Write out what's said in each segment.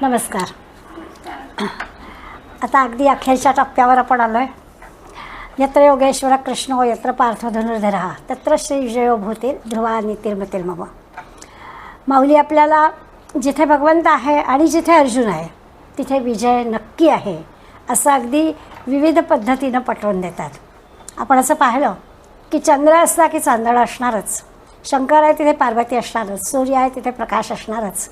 नमस्कार. आता अगदी अखेरच्या टप्प्यावर आपण आलो आहे. यत्र योगेश्वर कृष्णो यत्र पार्थ धनुर्धरः तत्र श्री विजयो भूते ध्रुवा नीतिर्मतिर्मम. माऊली आपल्याला जिथे भगवंत आहे आणि जिथे अर्जुन आहे तिथे विजय नक्की आहे असं अगदी विविध पद्धतीनं पटवून देतात. आपण असं पाहिलं की चंद्र असला की चांदणं असणारच, शंकर आहे तिथे पार्वती असणारच, सूर्य आहे तिथे प्रकाश असणारच.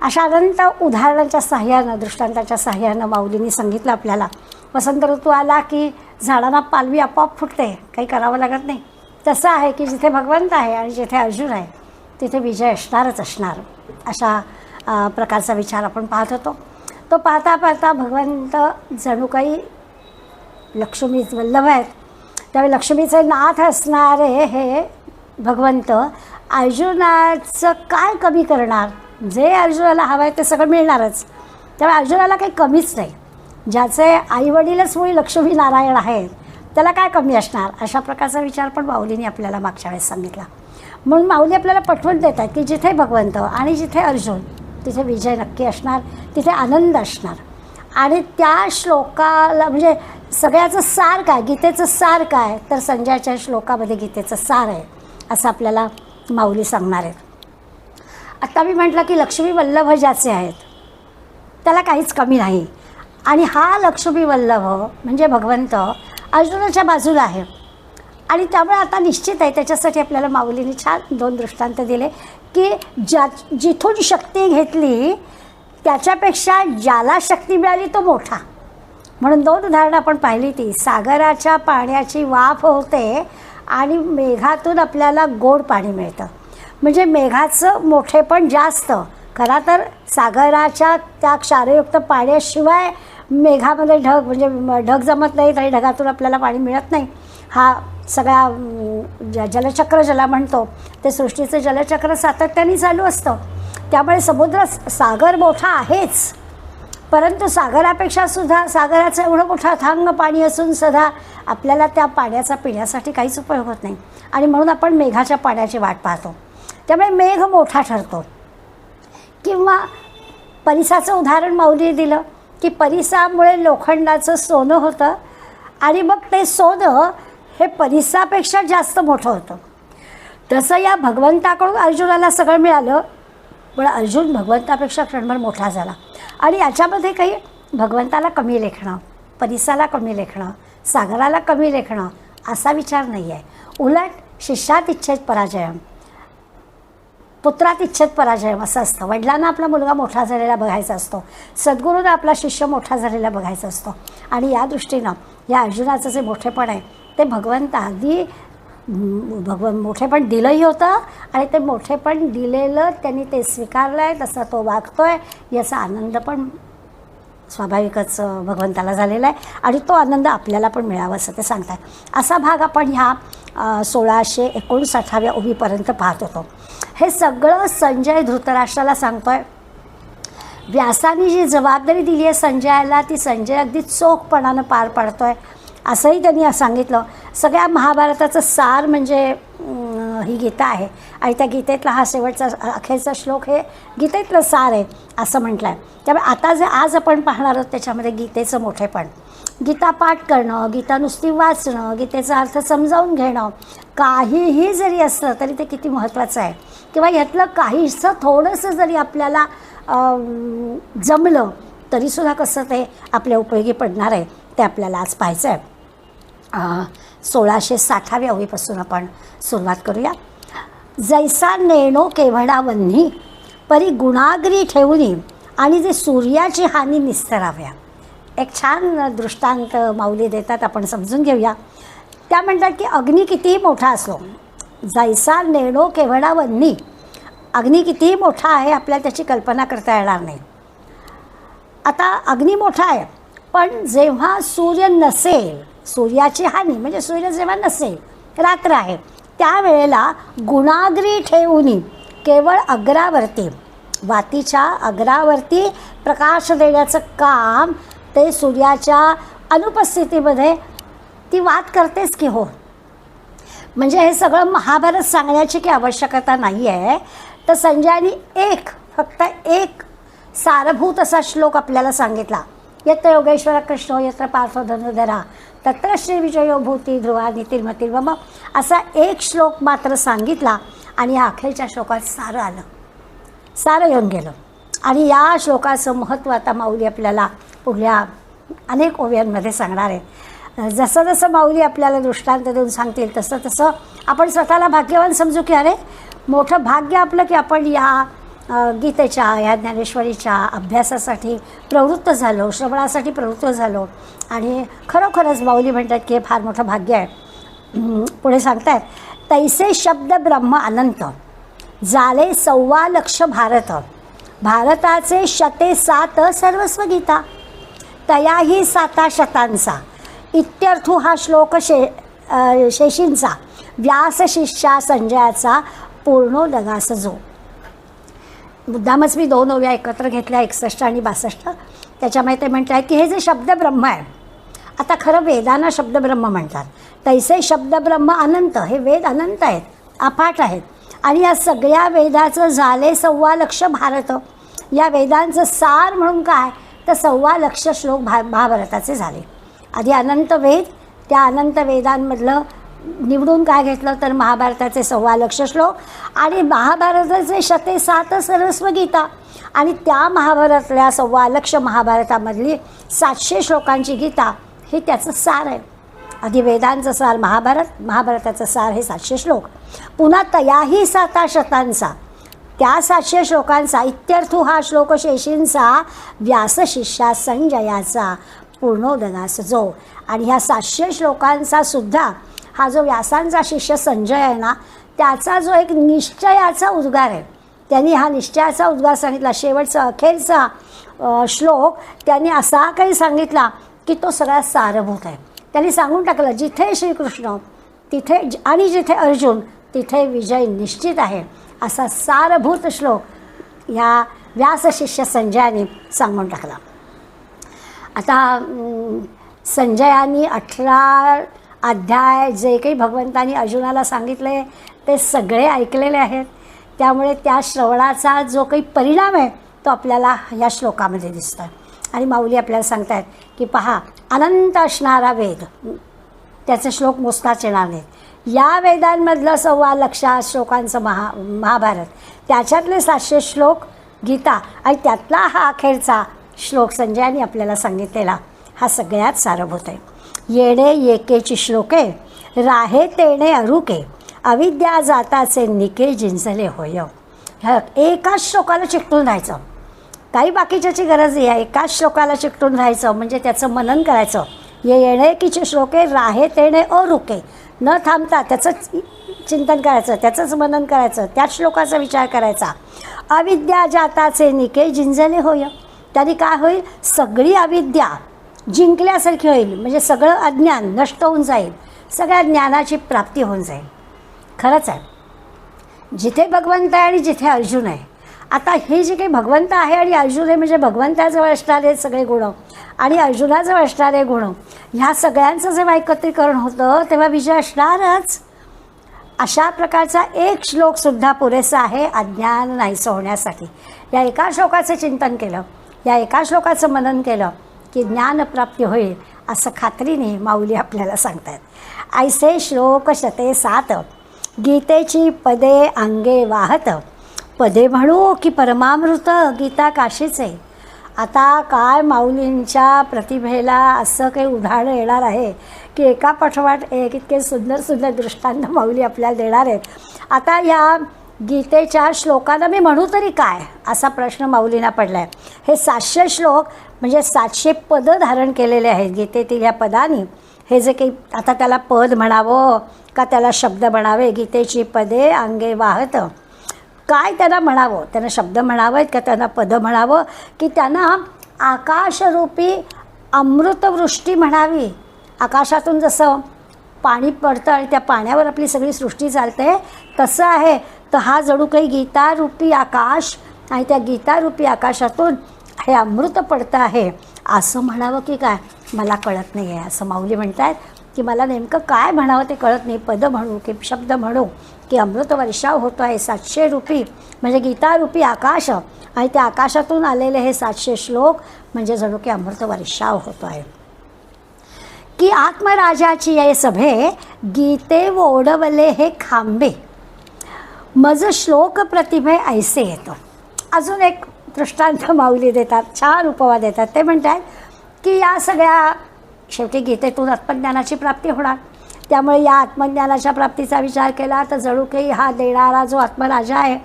अशा अनंत उदाहरणांच्या साह्यानं, दृष्टांताच्या साह्यानं माऊलींनी सांगितलं आपल्याला. वसंत ऋतू आला की झाडांना पालवी आपोआप फुटते, काही करावं लागत नाही. तसं आहे की जिथे भगवंत आहे आणि जिथे अर्जुन आहे तिथे विजय असणारच असणार. अशा प्रकारचा विचार आपण पाहत होतो. तो पाहता पाहता भगवंत जणू काही लक्ष्मीच वल्लभ आहेत. त्यावेळी लक्ष्मीचे नाथ असणारे हे भगवंत अर्जुनाचं काय कमी करणार? जे अर्जुनाला हवं आहे ते सगळं मिळणारच. त्यामुळे अर्जुनाला काही कमीच नाही. ज्याचे आईवडीलच मुळी लक्ष्मी नारायण आहेत त्याला काय कमी असणार? अशा प्रकारचा विचार पण माऊलींनी आपल्याला मागच्या वेळेस सांगितला. म्हणून माऊली आपल्याला पटवून देतात की जिथे भगवंत आणि जिथे अर्जुन तिथे विजय नक्की असणार, तिथे आनंद असणार. आणि त्या श्लोकाला म्हणजे सगळ्याचं सार काय, गीतेचं सार काय, तर संजयाच्या श्लोकामध्ये गीतेचं सार आहे असं आपल्याला माऊली सांगणार आहेत. आत्ता मी म्हटलं की लक्ष्मी वल्लभ ज्याचे आहेत त्याला काहीच कमी नाही. आणि हा लक्ष्मी वल्लभ म्हणजे भगवंत अर्जुनाच्या बाजूला आहे. आणि त्यामुळे आता निश्चित आहे त्याच्यासाठी आपल्याला माऊलींनी छान दोन दृष्टांत दिले की जिथून शक्ती घेतली त्याच्यापेक्षा ज्याला शक्ती मिळाली तो मोठा. म्हणून दोन उदाहरणं आपण पाहिली. ती सागराच्या पाण्याची वाफ होते आणि मेघातून आपल्याला गोड पाणी मिळतं. म्हणजे मेघाचं मोठेपण जास्त. खरा तर सागराच्या त्या क्षारयुक्त पाण्याशिवाय मेघामध्ये ढग म्हणजे ढग जमत नाहीत आणि ढगातून आपल्याला पाणी मिळत नाही. हा सगळा जलचक्र ज्याला म्हणतो ते सृष्टीचं जलचक्र सातत्याने चालू असतं. त्यामुळे सागर मोठा आहेच, परंतु सागरापेक्षा सुद्धा सागराचं एवढं मोठं अथांग पाणी असून सुद्धा आपल्याला त्या पाण्याचा पिण्यासाठी काहीच उपयोग होत नाही. आणि म्हणून आपण मेघाच्या पाण्याची वाट पाहतो. त्यामुळे मेघ मोठा ठरतो. किंवा परिसाचं उदाहरण माऊली दिलं की परिसामुळे लोखंडाचं सोनं होतं आणि मग ते सोनं हे परिसापेक्षा जास्त मोठं होतं. तसं या भगवंताकडून अर्जुनाला सगळं मिळालं, पण अर्जुन भगवंतापेक्षा क्षणभर मोठा झाला. आणि याच्यामध्ये काही भगवंताला कमी लेखणं, परिसाला कमी लेखणं, सागराला कमी लेखणं असा विचार नाही आहे. उलट शिष्यात इच्छेत पराजयम, पुत्रात इच्छेत पराजयम असं असतं. वडिलांना आपला मुलगा मोठा झालेला बघायचा असतो, सद्गुरूंना आपला शिष्य मोठा झालेला बघायचा असतो. आणि या दृष्टीनं या अर्जुनाचं जे मोठेपण आहे ते भगवंत आधी मोठेपण दिलंही होतं आणि ते मोठेपण दिलेलं त्यांनी ते स्वीकारलं आहे, तसा तो वागतो आहे याचा आनंद पण स्वाभाविकच भगवंताला झालेला आहे. आणि तो आनंद आपल्याला पण मिळावा असं ते सांगतात. असा भाग आपण ह्या 1659व्या ओवीपर्यंत पाहत होतो. हे सगळं संजय धृतराष्ट्राला सांगतो आहे. व्यासाने जी जबाबदारी दिली आहे संजयाला ती संजय अगदी चोखपणानं पार पाडतो आहे असंही त्यांनी सांगितलं. सगळ्या महाभारताचं सार म्हणजे ही गीता आहे आणि त्या गीतेतला हा शेवटचा अखेरचा श्लोक हे गीतेतलं सार आहे असं म्हटलं आहे. त्यामुळे आता जे आज आपण पाहणार आहोत त्याच्यामध्ये गीतेचं मोठेपण, गीता पाठ करणं, गीता नुसती वाचणं, गीतेचा अर्थ समजावून घेणं काहीही जरी असलं तरी ते किती महत्त्वाचं आहे. किंवा ह्यातलं काहीसं थोडंसं जरी आपल्याला जमलं तरीसुद्धा कसं ते आपल्या उपयोगी पडणार आहे ते आपल्याला आज पाहायचं आहे. 1660व्या ओवीपासून आपण सुरुवात करूया. जैसा नेणो केवढा वन्ही परी गुणाग्री ठेवणी आणि जे सूर्याची हानी निस्तराव्या. एक छान दृष्टांत माऊली देतात, आपण समजून घेऊया. त्या म्हणतात की अग्नी कितीही मोठा असो, जैसा नेणो केवढा वन्ही, अग्नी कितीही मोठा आहे आपल्याला त्याची कल्पना करता येणार नाही. आता अग्नी मोठा आहे पण जेव्हा सूर्य नसेल, सूर्याची हानी म्हणजे सूर्य जेव्हा नसेल, रात्र आहे, त्यावेळेला गुणाग्री ठेवून केवळ अग्रावरती, वातीच्या अग्रावरती प्रकाश देण्याचं काम ते सूर्याच्या अनुपस्थितीमध्ये ती वात करतेच की हो. म्हणजे हे सगळं महाभारत सांगण्याची की आवश्यकता नाही आहे. तर संजयानी फक्त एक सारभूत असा श्लोक आपल्याला सांगितला. यत्र योगेश्वर कृष्णो यत्र पार्थो धनुर्धरा तत्र श्री विजयो भूती ध्रुवा नीतिर्मतिर्मम असा एक श्लोक मात्र सांगितला आणि या अखेरच्या श्लोकात सारं आलं, सारं येऊन गेलं. आणि या श्लोकाचं महत्त्व आता माऊली आपल्याला पुढल्या अनेक ओव्यांमध्ये सांगणार आहेत. जसं जसं माऊली आपल्याला दृष्टांत देऊन सांगतील तसं तसं आपण स्वतःला भाग्यवान समजू की अरे मोठं भाग्य आपलं की आपण या गीतेच्या या ज्ञानेश्वरीच्या अभ्यासासाठी प्रवृत्त झालो, श्रवणासाठी प्रवृत्त झालो. आणि खरोखरच माऊली म्हणतात की हे फार मोठं भाग्य आहे. पुढे सांगतायत तैसे शब्द ब्रह्म अनंत झाले 1.25 लक्ष भारत भारताचे 7 सर्वस्व गीता तयाही 7 शतांचा इत्यर्थू हा श्लोक शेषींचा व्यास शिष्या संजयाचा पूर्णोदगास जो. मुद्दामच मी 2 ओव्या एकत्र घेतल्या 61 आणि 62. त्याच्यामध्ये ते म्हणत आहेत की हे जे शब्द ब्रह्म आहे, आता खरं वेदांना शब्द ब्रह्म म्हणतात. तैसे शब्द ब्रह्म अनंत, हे वेद अनंत आहेत, अफाट आहेत. आणि या सगळ्या वेदाचं झाले 1.25 लक्ष भारत. या वेदांचं सार म्हणून काय तर 1.25 लक्ष श्लोक महाभारताचे झाले. आधी अनंत वेद, त्या अनंत वेदांमधलं निवडून काय घेतलं तर महाभारताचे 1.25 लक्ष श्लोक आणि महाभारताचे 7 सर्वस्व गीता. आणि त्या महाभारतातल्या 1.25 लक्ष महाभारतामधली 700 श्लोकांची गीता हे त्याचं सार आहे. आधी वेदांचं सार महाभारत, महाभारताचं सार हे 700 श्लोक. पुन्हा तयाही 7 शतांचा, त्या 700 श्लोकांचा इत्यर्थू हा श्लोक शेषींचा व्यास शिष्या संजयाचा पूर्णोदगास जो. आणि ह्या 700 श्लोकांचा सुद्धा हा जो व्यासांचा शिष्य संजय आहे ना, त्याचा जो एक निश्चयाचा उद्गार आहे, त्यांनी हा निश्चयाचा उद्गार सांगितला. शेवटचा अखेरचा श्लोक त्यांनी असा काही सांगितला की तो सगळ्यात सारभूत आहे. त्यांनी सांगून टाकलं जिथे श्रीकृष्ण तिथे आणि जिथे अर्जुन तिथे विजय निश्चित आहे, असा सारभूत श्लोक ह्या व्यासशिष्य संजयाने सांगून टाकला. आता संजयानी 18 अध्याय जे काही भगवंतांनी अर्जुनाला सांगितले ते सगळे ऐकलेले आहेत. त्यामुळे त्या श्रवणाचा जो काही परिणाम आहे तो आपल्याला या श्लोकामध्ये दिसतो. आणि माऊली आपल्याला सांगतायत की पहा अनंत असणारा वेद, त्याचे श्लोक मोजताच येणार नाहीत. या वेदांमधलं 1.25 लक्ष श्लोकांचं महाभारत, त्याच्यातले 700 श्लोक गीता आणि त्यातला हा अखेरचा श्लोक संजयाने आपल्याला सांगितलेला हा सगळ्यात सारभूत आहे. येणे येकेची श्लोके राहे तेणे अरुके अविद्या जाताचे निके जिंजले होय. ह्या एकाच श्लोकाला चिकटून राहायचं, काही बाकीच्याची गरज नाही आहे. एकाच श्लोकाला चिकटून राहायचं म्हणजे त्याचं मनन करायचं. ये येणे एकीचे श्लोके राहे तेणे अरुके, न थांबता त्याचंच चिंतन करायचं, त्याचंच मनन करायचं, त्याच श्लोकाचा विचार करायचा. अविद्या जाताचे निके जिंजले होय. त्याने काय होईल, सगळी अविद्या जिंकल्यासारखी होईल, म्हणजे सगळं अज्ञान नष्ट होऊन जाईल, सगळ्या ज्ञानाची प्राप्ती होऊन जाईल. खरंच आहे, जिथे भगवंत आहे आणि जिथे अर्जुन आहे. आता हे जे काही भगवंत आहे आणि अर्जुन आहे म्हणजे भगवंताजवळ असणारे सगळे गुण आणि अर्जुनाजवळ असणारे गुण, ह्या सगळ्यांचं जेव्हा एकत्रीकरण होतं तेव्हा विजय असणारच. अशा प्रकारचा एक श्लोकसुद्धा पुरेसा आहे अज्ञान नाहीसं होण्यासाठी. या एका श्लोकाचं चिंतन केलं, या एका श्लोकाचं मनन केलं की ज्ञानप्राप्ती होईल असं खात्रीने माऊली आपल्याला सांगतात. ऐसे श्लोक 7 गीतेची पदे अंगे वाहत पदे म्हणू की परमामृत गीता काशीचे. आता काय माऊलींच्या प्रतिभेला असं काही उदाहरण येणार आहे की एका पाठोपाठ एक इतके सुंदर सुंदर दृष्टांत माऊली आपल्याला देणार आहेत. आता या गीतेच्या श्लोकांना मी म्हणू तरी काय असा प्रश्न माऊलींना पडला आहे. हे 700 श्लोक म्हणजे 700 पदं धारण केलेले आहेत गीतेतील. ह्या पदांनी हे जे काही आता त्याला पद म्हणावं का त्याला शब्द म्हणावे, गीतेची पदे अंगे वाहत, काय त्यांना म्हणावं, त्यांना शब्द म्हणावेत का त्यांना पदं म्हणावं की त्यांना आकाशरूपी अमृतवृष्टी म्हणावी. आकाशातून जसं पाणी पडतं आणि त्या पाण्यावर आपली सगळी सृष्टी चालते तसं आहे. तर हा जणू काही गीतारूपी आकाश आणि त्या गीतारूपी आकाशातून हे अमृत पडतं आहे असं म्हणावं की काय मला कळत नाही आहे असं माऊली म्हणत आहेत. की मला नेमकं काय म्हणावं ते कळत नाही, पद म्हणू की शब्द म्हणू की अमृत वर्षाव होतो आहे 700 रूपी म्हणजे गीतारूपी आकाश, आणि त्या आकाशातून आलेले हे 700 श्लोक म्हणजे जणू की अमृत वर्षाव होतो आहे. की आत्मराजाची ये सभे गीते ओढवले हे खांबे, मज श्लोक प्रतिभे ऐसे येतो. अजून एक दृष्टांत माऊली देतात, छान उपमा देतात. ते म्हणतात की या सगळ्या शेवटी गीतेतून आत्मज्ञानाची प्राप्ती होणार, त्यामुळे या आत्मज्ञानाच्या प्राप्तीचा विचार केला तर जणू काही हा देणारा जो आत्मराजा आहे,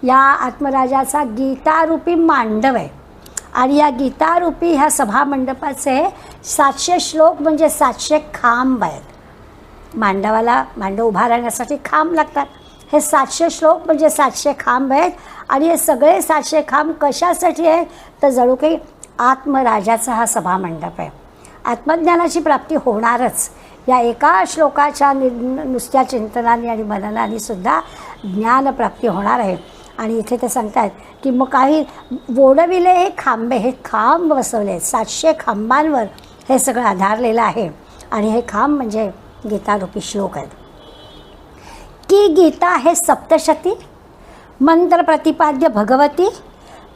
या आत्मराजाचा गीतारूपी मांडव आहे. आणि या गीतारूपी ह्या सभामंडपाचे 700 श्लोक म्हणजे 700 खांब आहेत. मांडवाला मांडव उभा राहण्यासाठी खांब लागतात. हे 700 श्लोक म्हणजे 700 खांब आहेत. आणि हे सगळे 700 खांब कशासाठी आहेत तर जणू काही आत्मराजाचा हा सभामंडप आहे. आत्मज्ञानाची प्राप्ती होणारच या एका श्लोकाच्या नुसत्या चिंतनाने आणि मननाने सुद्धा ज्ञानप्राप्ती होणार आहे. आणि इथे ते सांगतात की मग काही ओढविले हे खांबे, हे खांब बसवले 700 खांबांवर हे सगळं आधारलेलं आहे. आणि हे खांब म्हणजे गीतारूपी श्लोक आहेत. की गीता हे सप्तशती मंत्र प्रतिपाद्य भगवती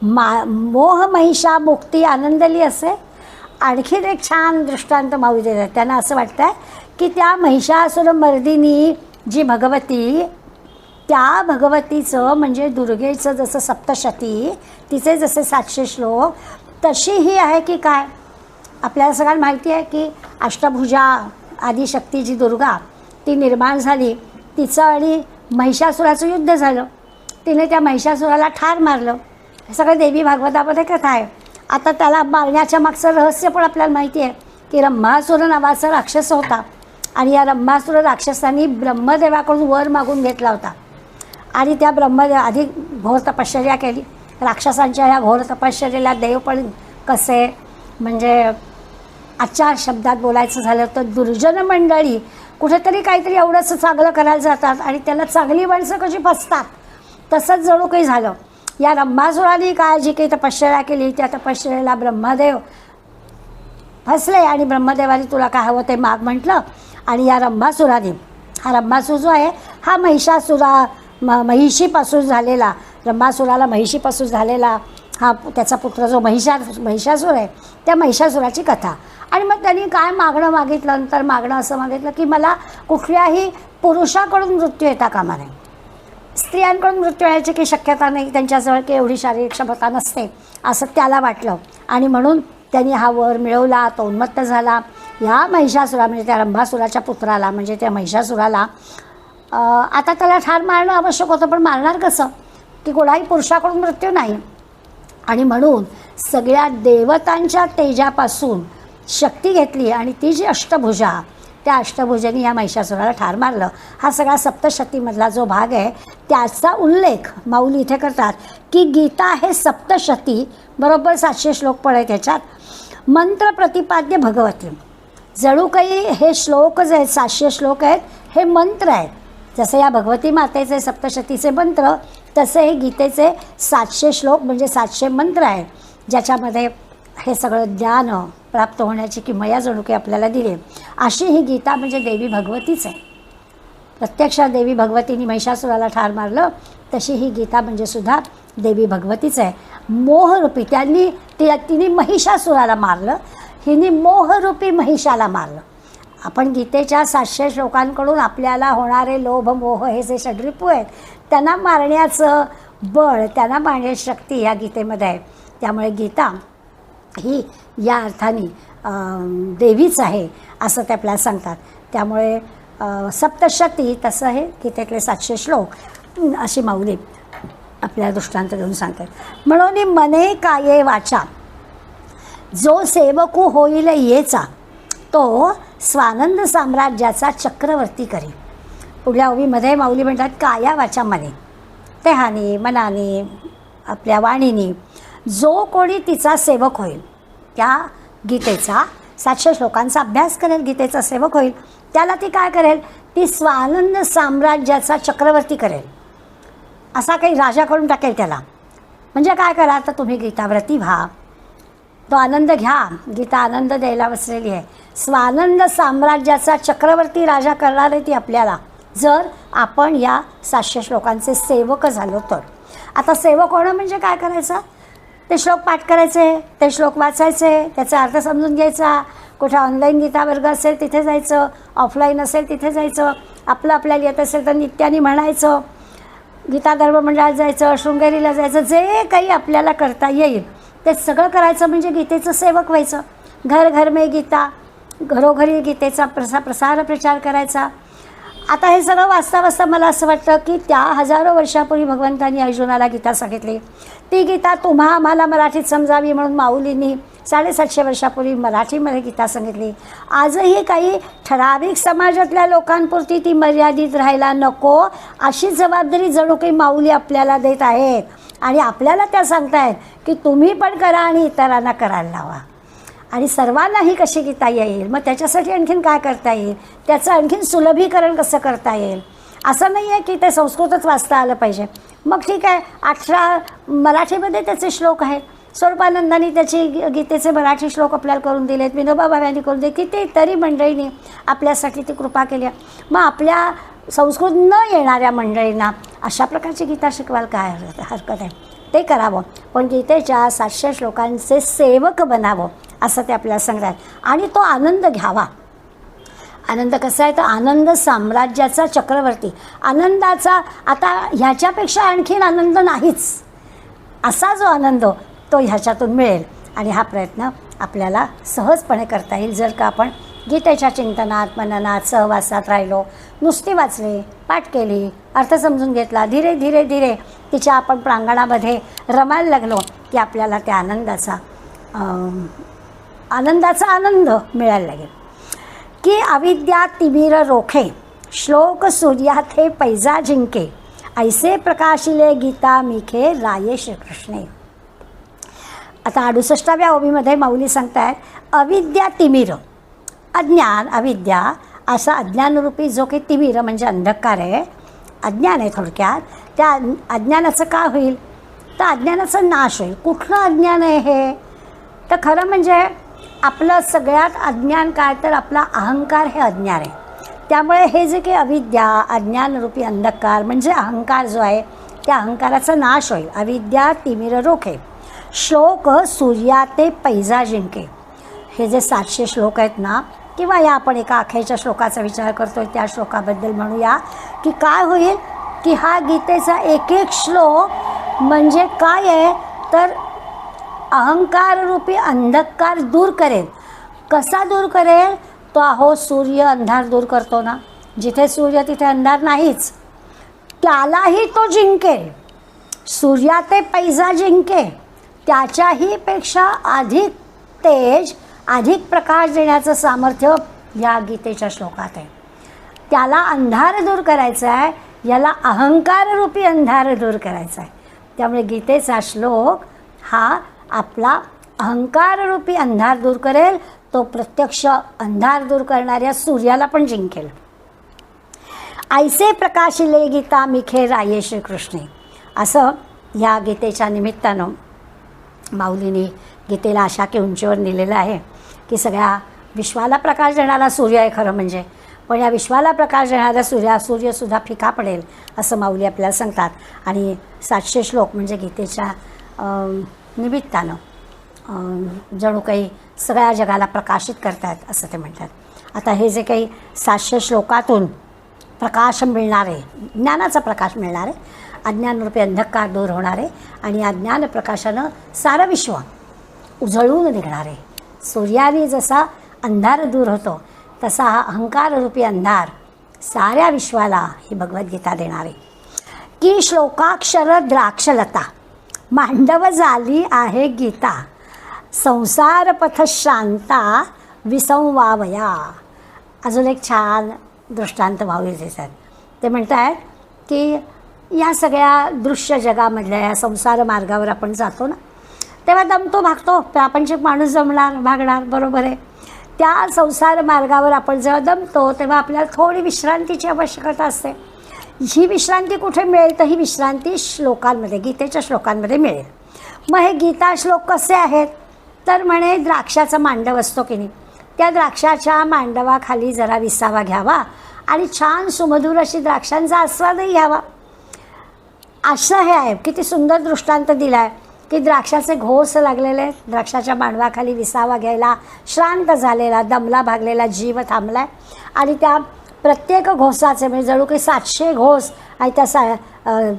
मोह महिषा मुक्ती आनंदली असे. आणखीन एक छान दृष्टांत माऊली देतात. त्यांना असं वाटतं की त्या महिषासुर मर्दिनी जी भगवती, त्या भगवतीचं म्हणजे दुर्गेचं जसं सप्तशती, तिचे जसे 700 श्लोक, तशी ही आहे की काय. आपल्याला सगळ्यांना माहिती आहे की अष्टभुजा आदिशक्ती जी दुर्गा ती निर्माण झाली, तिचं आणि महिषासुराचं युद्ध झालं, तिने त्या महिषासुराला ठार मारलं. हे सगळं देवी भागवतामध्ये कथा आहे. आता त्याला मारण्याच्या मागचं रहस्य पण आपल्याला माहिती आहे की रंभासुर नावाचा राक्षस होता, आणि या रंभासुर राक्षसांनी ब्रह्मदेवाकडून वर मागून घेतला होता. आणि त्या आधी घोर तपश्चर्या केली. राक्षसांच्या ह्या घोर तपश्चर्येला देव पण कसे, म्हणजे आजच्या शब्दात बोलायचं झालं तर दुर्जन मंडळी कुठेतरी काहीतरी एवढंसं चांगलं करायला जातात आणि त्याला चांगली माणसं कशी फसतात, तसंच जणू काही झालं. या रंभासुराने काय जी काही तपश्चर्या केली त्या तपश्चर्याला ब्रह्मदेव फसले, आणि ब्रह्मदेवाने तुला काय हवं ते माग म्हटलं. आणि या रंभासुराने, हा रंभासूर जो आहे हा महिषीपासून झालेला, रंभासुराला महिषीपासून झालेला हा त्याचा पुत्र जो महिषासूर आहे, त्या महिषासुराची कथा. आणि मग त्यांनी काय मागणं मागितलं, नंतर मागणं असं मागितलं की मला कुठल्याही पुरुषाकडून मृत्यू येता कामा नये. स्त्रियांकडून मृत्यू येण्याची काही शक्यता नाही, त्यांच्याजवळ काही एवढी शारीरिक क्षमता नसते असं त्याला वाटलं. आणि म्हणून त्यांनी हा वर मिळवला, तो उन्मत्त झाला. ह्या महिषासुरा म्हणजे त्या रंभासुराच्या पुत्राला म्हणजे त्या महिषासुराला आता त्याला ठार मारणं आवश्यक होतं, पण मारणार कसं की कोणाही पुरुषाकडून मृत्यू नाही. आणि म्हणून सगळ्या देवतांच्या तेजापासून शक्ती घेतली आणि ती जी अष्टभुजा, त्या अष्टभुजांनी या महिषासुराला ठार मारलं. हा सगळा सप्तशतीमधला जो भाग आहे त्याचा उल्लेख माऊली इथे करतात की गीता हे सप्तशती बरोबर 700 श्लोक पण आहेत त्याच्यात. मंत्र प्रतिपाद्य भगवती, जणू काही हे श्लोक जे आहेत 700 श्लोक आहेत हे मंत्र आहेत. जसं या भगवती मातेचे सप्तशतीचे मंत्र, तसे हे गीतेचे 700 श्लोक म्हणजे 700 मंत्र आहेत, ज्याच्यामध्ये हे सगळं ज्ञान प्राप्त होण्याची किमया जणू काही आपल्याला दिली. अशी ही गीता म्हणजे देवी भगवतीच आहे. प्रत्यक्षात देवी भगवतीने महिषासुराला ठार मारलं, तशी ही गीता म्हणजे सुद्धा देवी भगवतीच आहे. मोहरूपी तिने महिषासुराला मारलं, हिने मोहरूपी महिषाला मारलं. आपण गीतेच्या 700 श्लोकांकडून आपल्याला होणारे लोभ मोह हे जे षड्रिपू आहेत त्यांना मारण्याचं बळ, त्यांना मारण्याची शक्ती या गीतेमध्ये आहे. त्यामुळे गीता ही या अर्थाने देवीच आहे असं ते आपल्याला सांगतात. त्यामुळे सप्तशती तसं हे गीतेतले 700 श्लोक अशी माऊली आपल्या दृष्टांत देऊन सांगतात. म्हणून मने काये वाचा जो सेवकू होईल येचा, तो स्वानंद साम्राज्याचा चक्रवर्ती करी. पुढल्या ओवीमध्ये माऊली म्हणतात काया वाचा मने, देहाने मनाने आपल्या वाणीने जो कोणी तिचा सेवक होईल, त्या गीतेचा 700 श्लोकांचा अभ्यास करेल, गीतेचा सेवक होईल, त्याला ती काय करेल, ती स्वानंद साम्राज्याचा चक्रवर्ती करेल. असा काही राजा करून टाकेल त्याला. म्हणजे काय करा, तर तुम्ही गीताव्रती व्हा, तो आनंद घ्या. गीता आनंद द्यायला बसलेली आहे. स्वानंद साम्राज्याचा चक्रवर्ती राजा करणार आहे ती आपल्याला, जर आपण या 700 श्लोकांचे सेवक झालो तर. आता सेवक होणं म्हणजे काय करायचं? ते श्लोक पाठ करायचे, ते श्लोक वाचायचे, त्याचा अर्थ समजून घ्यायचा. कुठे ऑनलाईन गीता वर्ग असेल तिथे जायचं, ऑफलाईन असेल तिथे जायचं, आपल्याला येत असेल तर नित्याने म्हणायचं, गीता धर्म मंडळात जायचं, शृंगेरीला जायचं, जे काही आपल्याला करता येईल ते सगळं करायचं. म्हणजे गीतेचं सेवक व्हायचं. घर घर में गीता, घरोघरी गीतेचा प्रसार प्रचार करायचा. आता हे सगळं वाचता वाचता मला असं वाटतं की त्या हजारो वर्षापूर्वी भगवंतांनी अर्जुनाला गीता सांगितली, ती गीता तुम्हा आम्हाला मराठीत समजावी म्हणून माऊलींनी 750 वर्षापूर्वी मराठीमध्ये गीता सांगितली. आजही काही ठराविक समाजातल्या लोकांपुरती ती मर्यादित राहायला नको, अशी जबाबदारी जणू काही माऊली आपल्याला देत आहेत. आणि आपल्याला त्या सांगतायत की तुम्ही पण करा आणि इतरांना करायला लावा. आणि सर्वांनाही कशी गीता येईल, मग त्याच्यासाठी आणखीन काय करता येईल, त्याचं आणखीन सुलभीकरण कसं करता येईल. असं नाही आहे की ते संस्कृतच वाचता आलं पाहिजे. मग ठीक आहे, 18 मराठीमध्ये त्याचे श्लोक आहेत. स्वरूपानंदांनी त्याची गीतेचे मराठी श्लोक आपल्याला करून दिलेत, विनोबा भाव्यांनी करून दिले, कितीतरी मंडळींनी आपल्यासाठी ती कृपा केली आहे. मग आपल्या संस्कृत न येणाऱ्या मंडळींना अशा प्रकारची गीता शिकवायला काय हरकत आहे, ते करावं. पण गीतेच्या 700 श्लोकांचे सेवक बनावं असं ते आपल्याला सांगतात. आणि तो आनंद घ्यावा. आनंद कसा आहे तर आनंद साम्राज्याचा चक्रवर्ती. आनंदाचा आता ह्याच्यापेक्षा आणखीन आनंद नाहीच. असा जो आनंद तो ह्याच्यातून मिळेल. आणि हा प्रयत्न आपल्याला सहजपणे करता येईल जर का आपण गीतेच्या चिंतनात, मननात, सहवासात राहिलो, नुसती वाचली, पाठ केली, अर्थ समजून घेतला, धीरे धीरे धीरे तिच्या आपण प्रांगणामध्ये रमायला लागलो की आपल्याला त्या आनंदाचा आनंद मिळायला लागेल. की अविद्या तिमिर रोखे, श्लोक सूर्याथे पैजा जिंके, ऐसे प्रकाशिले गीता मिखे राये श्रीकृष्णे. आता 68व्या ओवीमध्ये माऊली सांगतायत अविद्या तिमिर, अज्ञान, अविद्या असा अज्ञानरूपी जो काही तिमिर म्हणजे अंधकार आहे, अज्ञान आहे थोडक्यात, त्या अज्ञानाचं काय होईल तर अज्ञानाचा नाश होईल. कुठलं अज्ञान आहे हे तर खरं म्हणजे आपलं सगळ्यात अज्ञान काय तर आपला अहंकार हे अज्ञान आहे. त्यामुळे हे जे काही अविद्या, अज्ञानरूपी अंधकार म्हणजे अहंकार जो आहे त्या अहंकाराचा नाश होईल. अविद्या तिमिर रोखे, श्लोक सूर्या ते पैजा जिंके. हे जे 700 श्लोक आहेत ना, किंवा या आपण एका अखेरच्या श्लोकाचा विचार करतोय त्या श्लोकाबद्दल म्हणूया की काय होईल की हा गीतेचा एक एक श्लोक म्हणजे काय आहे तर अहंकाररूपी अंधकार दूर करेल. कसा दूर करेल तो अहो सूर्य अंधार दूर करतो ना, जिथे सूर्य तिथे अंधार नाहीच, त्यालाही तो जिंकेल. सूर्या ते पैजा जिंके, त्याच्याही पेक्षा अधिक तेज, अधिक प्रकाश देण्याचं सामर्थ्य या गीतेच्या श्लोकात आहे. त्याला अंधार दूर करायचा आहे, याला अहंकाररूपी अंधार दूर करायचा आहे. त्यामुळे गीतेचा श्लोक हा आपला अहंकाररूपी अंधार दूर करेल, तो प्रत्यक्ष अंधार दूर करणाऱ्या सूर्याला पण जिंकेल. ऐसे प्रकाशिले गीता मिखे राये श्रीकृष्णे. असं या गीतेच्या निमित्तानं माऊलीने गीतेला अशा की उंचीवर नेलेलं आहे की सगळ्या विश्वाला प्रकाश देणारा सूर्य आहे खरं म्हणजे, पण या विश्वाला प्रकाश देणारा सूर्यसुद्धा फिका पडेल असं माऊली आपल्याला सांगतात. आणि 700 श्लोक म्हणजे गीतेच्या निमित्तानं जणू काही सगळ्या जगाला प्रकाशित करतात असं ते म्हणतात. आता हे जे काही 700 श्लोकातून प्रकाश मिळणारे, ज्ञानाचा प्रकाश मिळणारे, अज्ञानरूपी अंधकार दूर होणारे आणि अज्ञान प्रकाशानं सारं विश्व उजळून निघणारे. सूर्याने जसा अंधार दूर होतो तसा हा अहंकाररूपी अंधार साऱ्या विश्वाला ही भगवद्गीता देणारे. की श्लोकाक्षर द्राक्षलता, मांडव झाली आहे गीता, संसार पथ शांता विसंवावया. अजून एक छान दृष्टांत माऊली देतात. ते म्हणत आहेत की या सगळ्या दृश्य जगामधल्या या संसार मार्गावर आपण जातो ना, तेव्हा दमतो भागतो, प्रापंचिक माणूस जमणार भागणार, बरोबर आहे. त्या संसार मार्गावर आपण जेव्हा दमतो तेव्हा आपल्याला थोडी विश्रांतीची आवश्यकता असते. ही विश्रांती कुठे मिळेल तर ही विश्रांती श्लोकांमध्ये, गीतेच्या श्लोकांमध्ये मिळेल. मग हे गीता श्लोक कसे आहेत तर म्हणे द्राक्षाचं मांडव असतो की नाही, त्या द्राक्षाच्या मांडवाखाली जरा विसावा घ्यावा आणि छान सुमधुर अशी द्राक्षांचा आस्वादही घ्यावा. असं हे आहे. किती सुंदर दृष्टांत दिला आहे की द्राक्षाचे घोस लागलेले, द्राक्षाच्या मांडवाखाली विसावा घ्यायला श्रांत झालेला, दमला भागलेला जीव थांबला आहे. आणि त्या प्रत्येक घोसाचे म्हणजे जणू काही 700 घोस आणि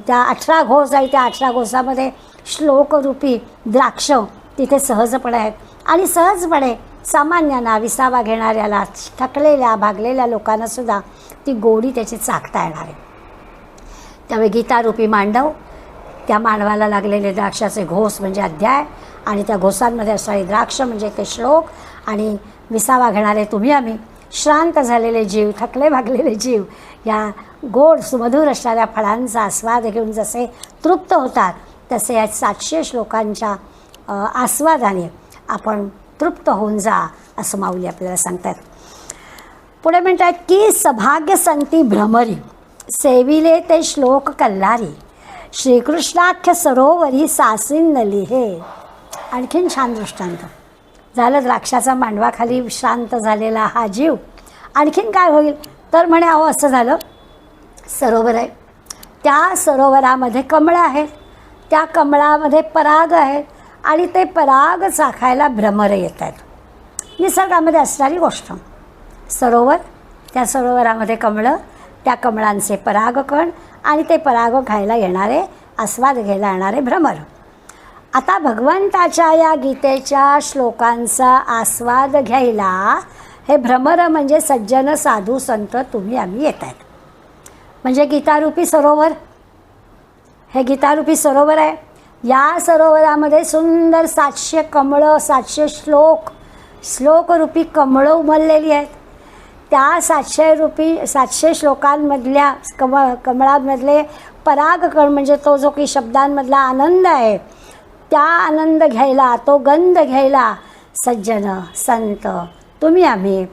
त्या 18 घोस आहे, त्या 18 घोसामध्ये श्लोकरूपी द्राक्ष तिथे सहजपणे आहेत. आणि सहजपणे सामान्यांना, विसावा घेणाऱ्याला, थकलेल्या भागलेल्या लोकांनासुद्धा ती गोडी त्याची चाखता येणार आहे. त्यामुळे गीतारूपी मांडव, त्या मांडवाला लागलेले द्राक्षाचे घोस म्हणजे अध्याय, आणि त्या घोसांमध्ये असणारे द्राक्ष म्हणजे ते श्लोक, आणि विसावा घेणारे तुम्ही आम्ही, श्रांत झालेले जीव, थकले भागलेले जीव या गोड सुमधुर असणाऱ्या फळांचा आस्वाद घेऊन जसे तृप्त होतात, तसे या 700 श्लोकांच्या आस्वादाने आपण तृप्त होऊन जा, असं माऊली आपल्याला सांगतात. पुढे म्हणतात की सभाग्य संती भ्रमरी, सेविले ते श्लोक कल्लारी, श्रीकृष्णाख्य सरोवरी सासिन्नली. हे आणखीन छान दृष्टांत झालं. द्राक्षाचा मांडवाखाली शांत झालेला हा जीव आणखीन काय होईल तर म्हणे अहो असं झालं, सरोवर आहे, त्या सरोवरामध्ये कमळं आहेत, त्या कमळामध्ये पराग आहेत आणि ते पराग चाखायला भ्रमर येत आहेत. निसर्गामध्ये असणारी गोष्ट. सरोवर, त्या सरोवरामध्ये कमळं, त्या कमळांचे परागकण आणि ते पराग खायला येणारे, आस्वाद घ्यायला येणारे भ्रमर. आता भगवंताच्या या गीतेच्या श्लोकांचा आस्वाद घ्यायला हे भ्रमर म्हणजे सज्जन साधू संत तुम्ही आम्ही येत आहेत. म्हणजे गीतारूपी सरोवर, हे गीतारूपी सरोवर आहे. या सरोवरामध्ये सुंदर 700 कमळं, 700 श्लोकरूपी कमळं उमललेली आहेत. त्या 700 श्लोकांमधल्या कमळांमधले परागकण म्हणजे तो जो काही शब्दांमधला आनंद आहे, त्या आनंद घ्यायला, तो गंध घ्यायला सज्जन संत तुम्ही आम्ही,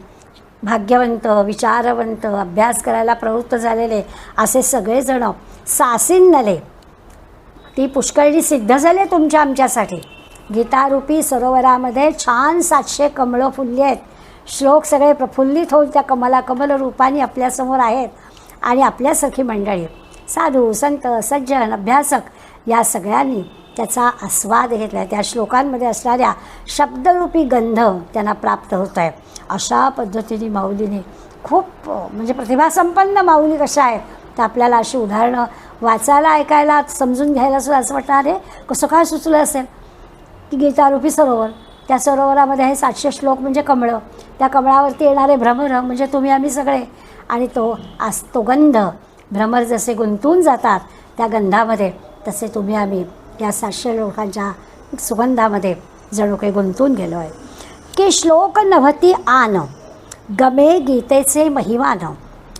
भाग्यवंत, विचारवंत, अभ्यास करायला प्रवृत्त झालेले असे सगळेजण सासिन्नले, ती पुष्कळी सिद्ध झाले तुमच्या आमच्यासाठी. गीतारूपी सरोवरामध्ये छान 700 कमळं फुलली आहेत. श्लोक सगळे प्रफुल्लित होऊन त्या कमल रूपाने आपल्यासमोर आहेत. आणि आपल्यासारखी मंडळी, साधू संत सज्जन अभ्यासक या सगळ्यांनी त्याचा आस्वाद घेतला आहे. त्या श्लोकांमध्ये असणाऱ्या शब्दरूपी गंध त्यांना प्राप्त होत आहे. अशा पद्धतीने माऊलीने खूप म्हणजे प्रतिभासंपन्न माऊली कशा आहेत तर आपल्याला अशी उदाहरणं वाचायला, ऐकायला, समजून घ्यायला सुद्धा असं वाटणार आहे कसं काय सुचलं असेल की गीतारूपी सरोवर, त्या सरोवरामध्ये हे 700 श्लोक म्हणजे कमळं, त्या कमळावरती येणारे भ्रमर म्हणजे तुम्ही आम्ही सगळे, आणि तो गंध, भ्रमर जसे गुंतून जातात त्या गंधामध्ये तसे तुम्ही आम्ही या 700 लोकांच्या सुगंधामध्ये जणू काही गुंतून गेलो आहे. की श्लोक नभती आन गमे गीतेचे महिमान,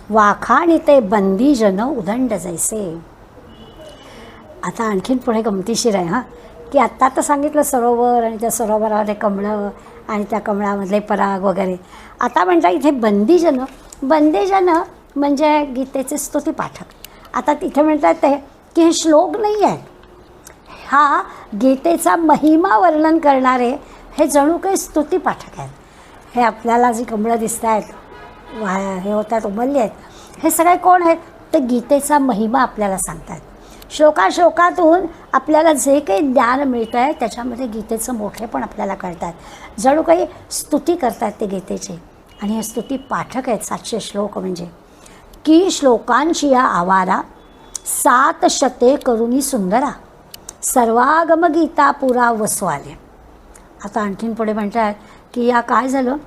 वाखाणी ते बंदीजन उदंड जैसे. आता आणखीन पुढे गमतीशीर आहे हां, की आत्ता तर सांगितलं सरोवर आणि त्या सरोवरामध्ये कमळं आणि त्या कमळामधले पराग वगैरे. आता म्हणता इथे बंदीजन म्हणजे गीतेचे स्तुतीपाठक. आता तिथे म्हणतात ते की हे श्लोक नाही आहेत, हा गीतेचा महिमा वर्णन करणारे हे जणू काही स्तुतीपाठक आहेत. हे आपल्याला जी कमळं दिसत आहेत, हे होतात, उमलली आहेत, हे सगळे कोण आहेत ते गीतेचा महिमा आपल्याला सांगतात. श्लोकातून आपल्याला जे काही ज्ञान मिळतं आहे त्याच्यामध्ये गीतेचं मोठेपण आपल्याला कळतात. जणू काही स्तुती करतात ते गीतेचे. आणि हे स्तुती पाठक आहेत 700 श्लोक म्हणजे. की श्लोकांची या आवारा 7 शते करुणी सुंदरा, सर्वागम गीता पुरा वसवाले. आता आणखीन पुढे म्हणतात की या काय झालं,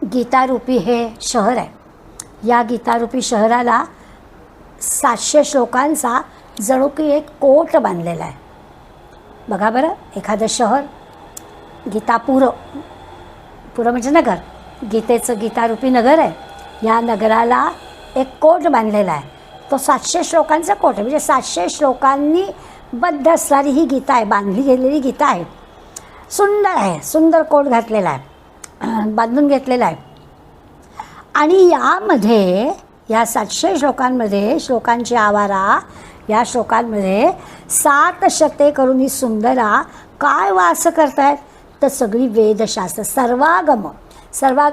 गीतारूपी हे शहर आहे, या गीतारूपी शहराला 700 श्लोकांचा जणू की एक कोट बांधलेला आहे. बघा बरं, एखादं शहर, गीतापुर, पुरं म्हणजे नगर, गीतेचं गीतारूपी नगर आहे, या नगराला एक कोट बांधलेला आहे. तो 700 श्लोकांचा कोट आहे. म्हणजे 700 श्लोकांनी बद्ध असणारी ही गीता आहे, बांधली गेलेली गीता आहे. सुंदर आहे, सुंदर कोट घातलेला आहे, बांधून घेतलेला आहे. आणि यामध्ये या 700 श्लोकांमध्ये, श्लोकांची आवारा, या श्लोकांमध्ये 7 शते करून ही सुंदरा काय वास करतायत तर सगळी वेदशास्त्र, सर्वागम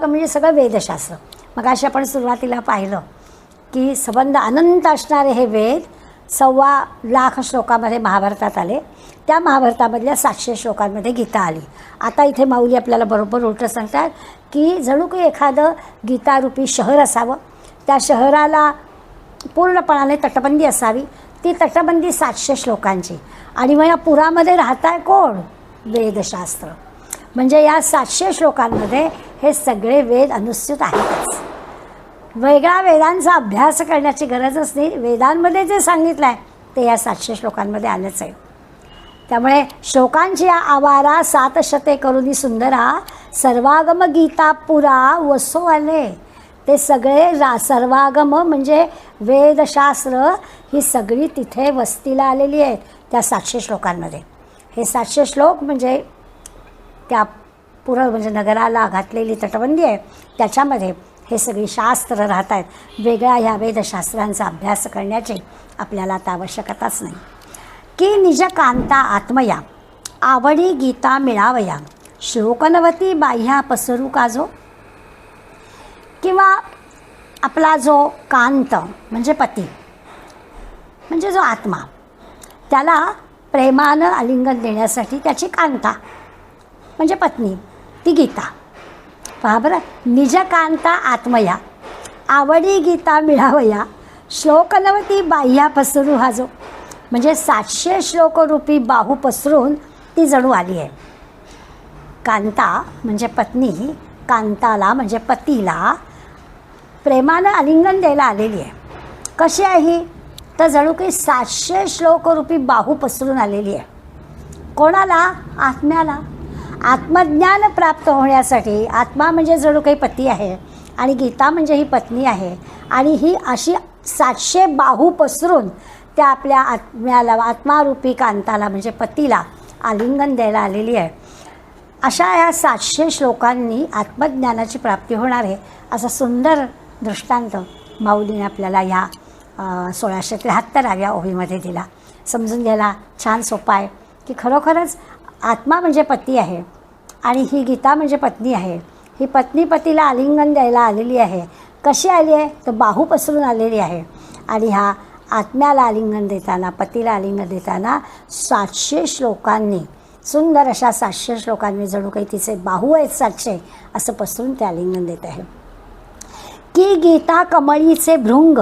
म्हणजे सगळं वेदशास्त्र. मग अशी आपण सुरुवातीला पाहिलं की संबंध अनंत असणारे हे वेद 1.25 श्लोकामध्ये महाभारतात आले. त्या महाभारतामधल्या 700 श्लोकांमध्ये गीता आली. आता इथे माऊली आपल्याला बरोबर उलटं सांगतात की जणू काही एखादं गीतारूपी शहर असावं, त्या शहराला पूर्णपणाने तटबंदी असावी. ती तटबंदी 700 श्लोकांची. आणि मग या पुरामध्ये राहत आहे कोण? वेदशास्त्र. म्हणजे या 700 श्लोकांमध्ये हे सगळे वेद अनुस्यूत आहेतच. वेगळा वेदांचा अभ्यास करण्याची गरजच नाही. वेदांमध्ये जे सांगितलं आहे ते या 700 श्लोकांमध्ये आलंच आहे. त्यामुळे श्लोकांची आवारा 700 करुनी सुंदरा, सर्वागम गीता पुरा वसो आले. ते सगळे सर्वागम म्हणजे वेदशास्त्र ही सगळी तिथे वस्तीला आलेली आहेत त्या 700 श्लोकांमध्ये. हे 700 श्लोक म्हणजे त्या म्हणजे नगराला घातलेली तटबंदी आहे, त्याच्यामध्ये हे सगळी शास्त्र राहत आहेत. वेगळ्या ह्या वेदशास्त्रांचा अभ्यास करण्याची आपल्याला आता आवश्यकताच नाही. की निज कांता आत्मया आवडी गीता मिळावया, श्लोकनवती बाह्या पसरू काजो. किंवा आपला जो कांत म्हणजे पती म्हणजे जो आत्मा, त्याला प्रेमानं आलिंगन देण्यासाठी त्याची कांता म्हणजे पत्नी ती गीता. पहा बरं, निज कांता आत्मया आवडी गीता मिळावया, श्लोकनवती बाह्या पसरू हा जो म्हणजे 700 श्लोकरूपी बाहू पसरून ती जणू आली आहे. कांता म्हणजे पत्नी, कांताला म्हणजे पतीला प्रेमानं आलिंगन द्यायला आलेली आहे. कशी आहे ही? तर जणू काही 700 श्लोकरूपी बाहू पसरून आलेली आहे. कोणाला? आत्म्याला. आत्मज्ञान प्राप्त होण्यासाठी. आत्मा म्हणजे जणू काही पती आहे आणि गीता म्हणजे ही पत्नी आहे. आणि ही अशी 700 बाहू पसरून त्या आपल्या आत्म्याला, आत्मारूपी कांताला म्हणजे पतीला आलिंगन द्यायला आलेली आहे. अशा या 700 श्लोकांनी आत्मज्ञानाची प्राप्ती होणार आहे असा सुंदर दृष्टांत माऊलीने आपल्याला ह्या 1673व्या ओवीमध्ये दिला. समजून घ्यायला छान सोपा आहे की खरोखरच आत्मा म्हणजे पती आहे आणि ही गीता म्हणजे पत्नी आहे. ही पत्नी पतीला आलिंगन द्यायला आलेली आहे. कशी आली आहे? तर बाहू पसरून आलेली आहे. आणि ह्या आत्म्याला आलिंगन देताना, पतीला आलिंगन देताना 700 श्लोकांनी, सुंदर अशा 700 श्लोकांनी जणू काही तिचे बाहू आहेत 700 असं पसरून ते आलिंगन देत आहे. की गीता कमळीचे भृंग,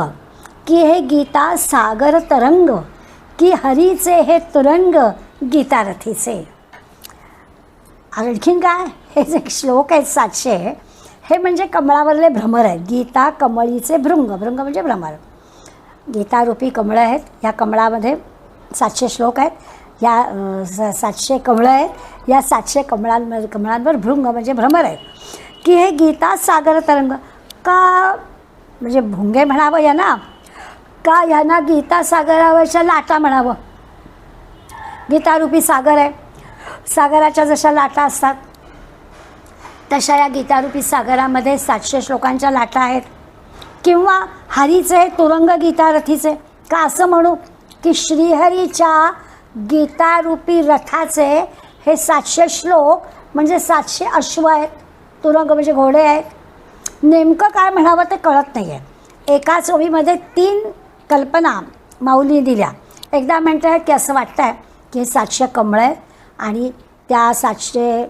की हे गीता सागर तरंग, की हरीचे हे तुरंग गीतारथीचे. आणखीन काय? हे जे श्लोक आहेत 700 हे म्हणजे कमळावरले भ्रमर आहेत. गीता कमळीचे भृंग, भृंग म्हणजे भ्रमर. गीतारूपी कमळं आहेत. ह्या कमळामध्ये 700 श्लोक आहेत. या 700 कमळं आहेत. या 700 कमळांवर भृंग म्हणजे भ्रमर आहेत. की हे गीता सागर तरंग, का म्हणजे भुंगे म्हणावं यांना, का यांना गीता सागरावरच्या लाटा म्हणावं. गीतारूपी सागर आहे. सागराच्या जशा लाटा असतात तशा या गीतारूपी सागरामध्ये 700 श्लोकांच्या लाटा आहेत. किंवा हरीचे तुरंग गीतारथीचे, का असं म्हणू की श्रीहरीच्या गीतारूपी रथाचे हे 700 श्लोक म्हणजे 700 अश्व आहेत. तुरंग म्हणजे घोडे आहेत. नेमकं काय म्हणावं ते कळत नाही आहे. एकाच ओवीमध्ये 3 कल्पना माऊली दिल्या. एकदा म्हणत आहेत की असं वाटतं आहे की हे 700 कमळं आहेत आणि त्या 700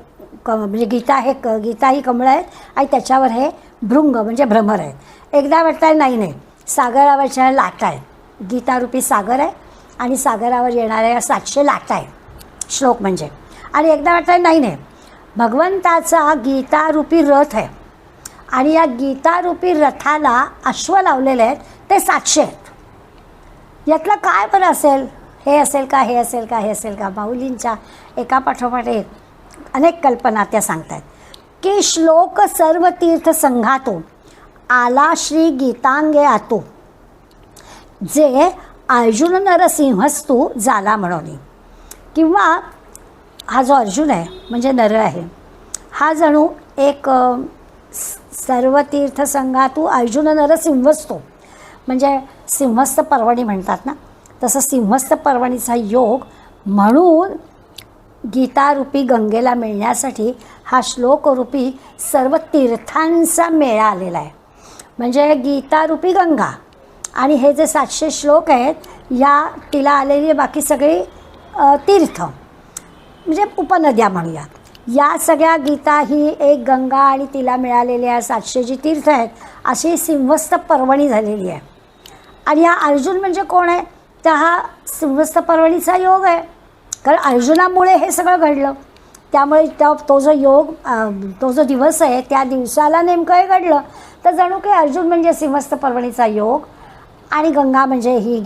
म्हणजे गीता ही कमळं आहेत आणि त्याच्यावर हे भृंग म्हणजे भ्रमर आहेत. एकदा वाटतं आहे नाही, सागरावरच्या लाटा आहेत. गीतारूपी सागर आहे आणि सागरावर येणाऱ्या 700 लाटा आहेत श्लोक म्हणजे. आणि एकदा वाटतं आहे नाही, भगवंताचा गीतारूपी रथ आहे आणि या गीतारूपी रथाला अश्व लावलेले आहेत ते 700 आहेत. यातलं काय बरं असेल? हे असेल का, हे असेल का, हे असेल का? माऊलींच्या एका पाठोपाठ एक अनेक कल्पना त्या सांगतात की श्लोक सर्व तीर्थ संघातो आला श्री गीतांगे आतो, जे अर्जुन नरसिंहस्तू झाला म्हणून. किंवा हा जो अर्जुन आहे म्हणजे नर आहे, हा जणू एक सर्व तीर्थ संघातू अर्जुन नरसिंहस्तू म्हणजे सिंहस्थ पर्वणी म्हणतात ना, तसं सिंहस्थ पर्वणीचा योग म्हणून गीतारूपी गंगेला मिळण्यासाठी हा श्लोकरूपी सर्व तीर्थांचा मेळा आलेला आहे. म्हणजे गीतारूपी गंगा आणि हे जे 700 श्लोक आहेत या तिला आलेली बाकी सगळी तीर्थ म्हणजे उपनद्या म्हणूया. या सगळ्या गीता ही एक गंगा आणि तिला मिळालेल्या 700 जी तीर्थ आहेत अशी सिंहस्थ पर्वणी झालेली आहे. आणि हा अर्जुन म्हणजे कोण आहे तर हा सिंहस्थ पर्वणीचा योग आहे. कारण अर्जुनामुळे हे सगळं घडलं. त्यामुळे तो जो योग तो जो दिवस आहे त्या दिवसाला नेमकं हे घडलं. तर जणू काही अर्जुन म्हणजे सिंहस्थ पर्वणीचा योग आणि गंगा म्हणजे ही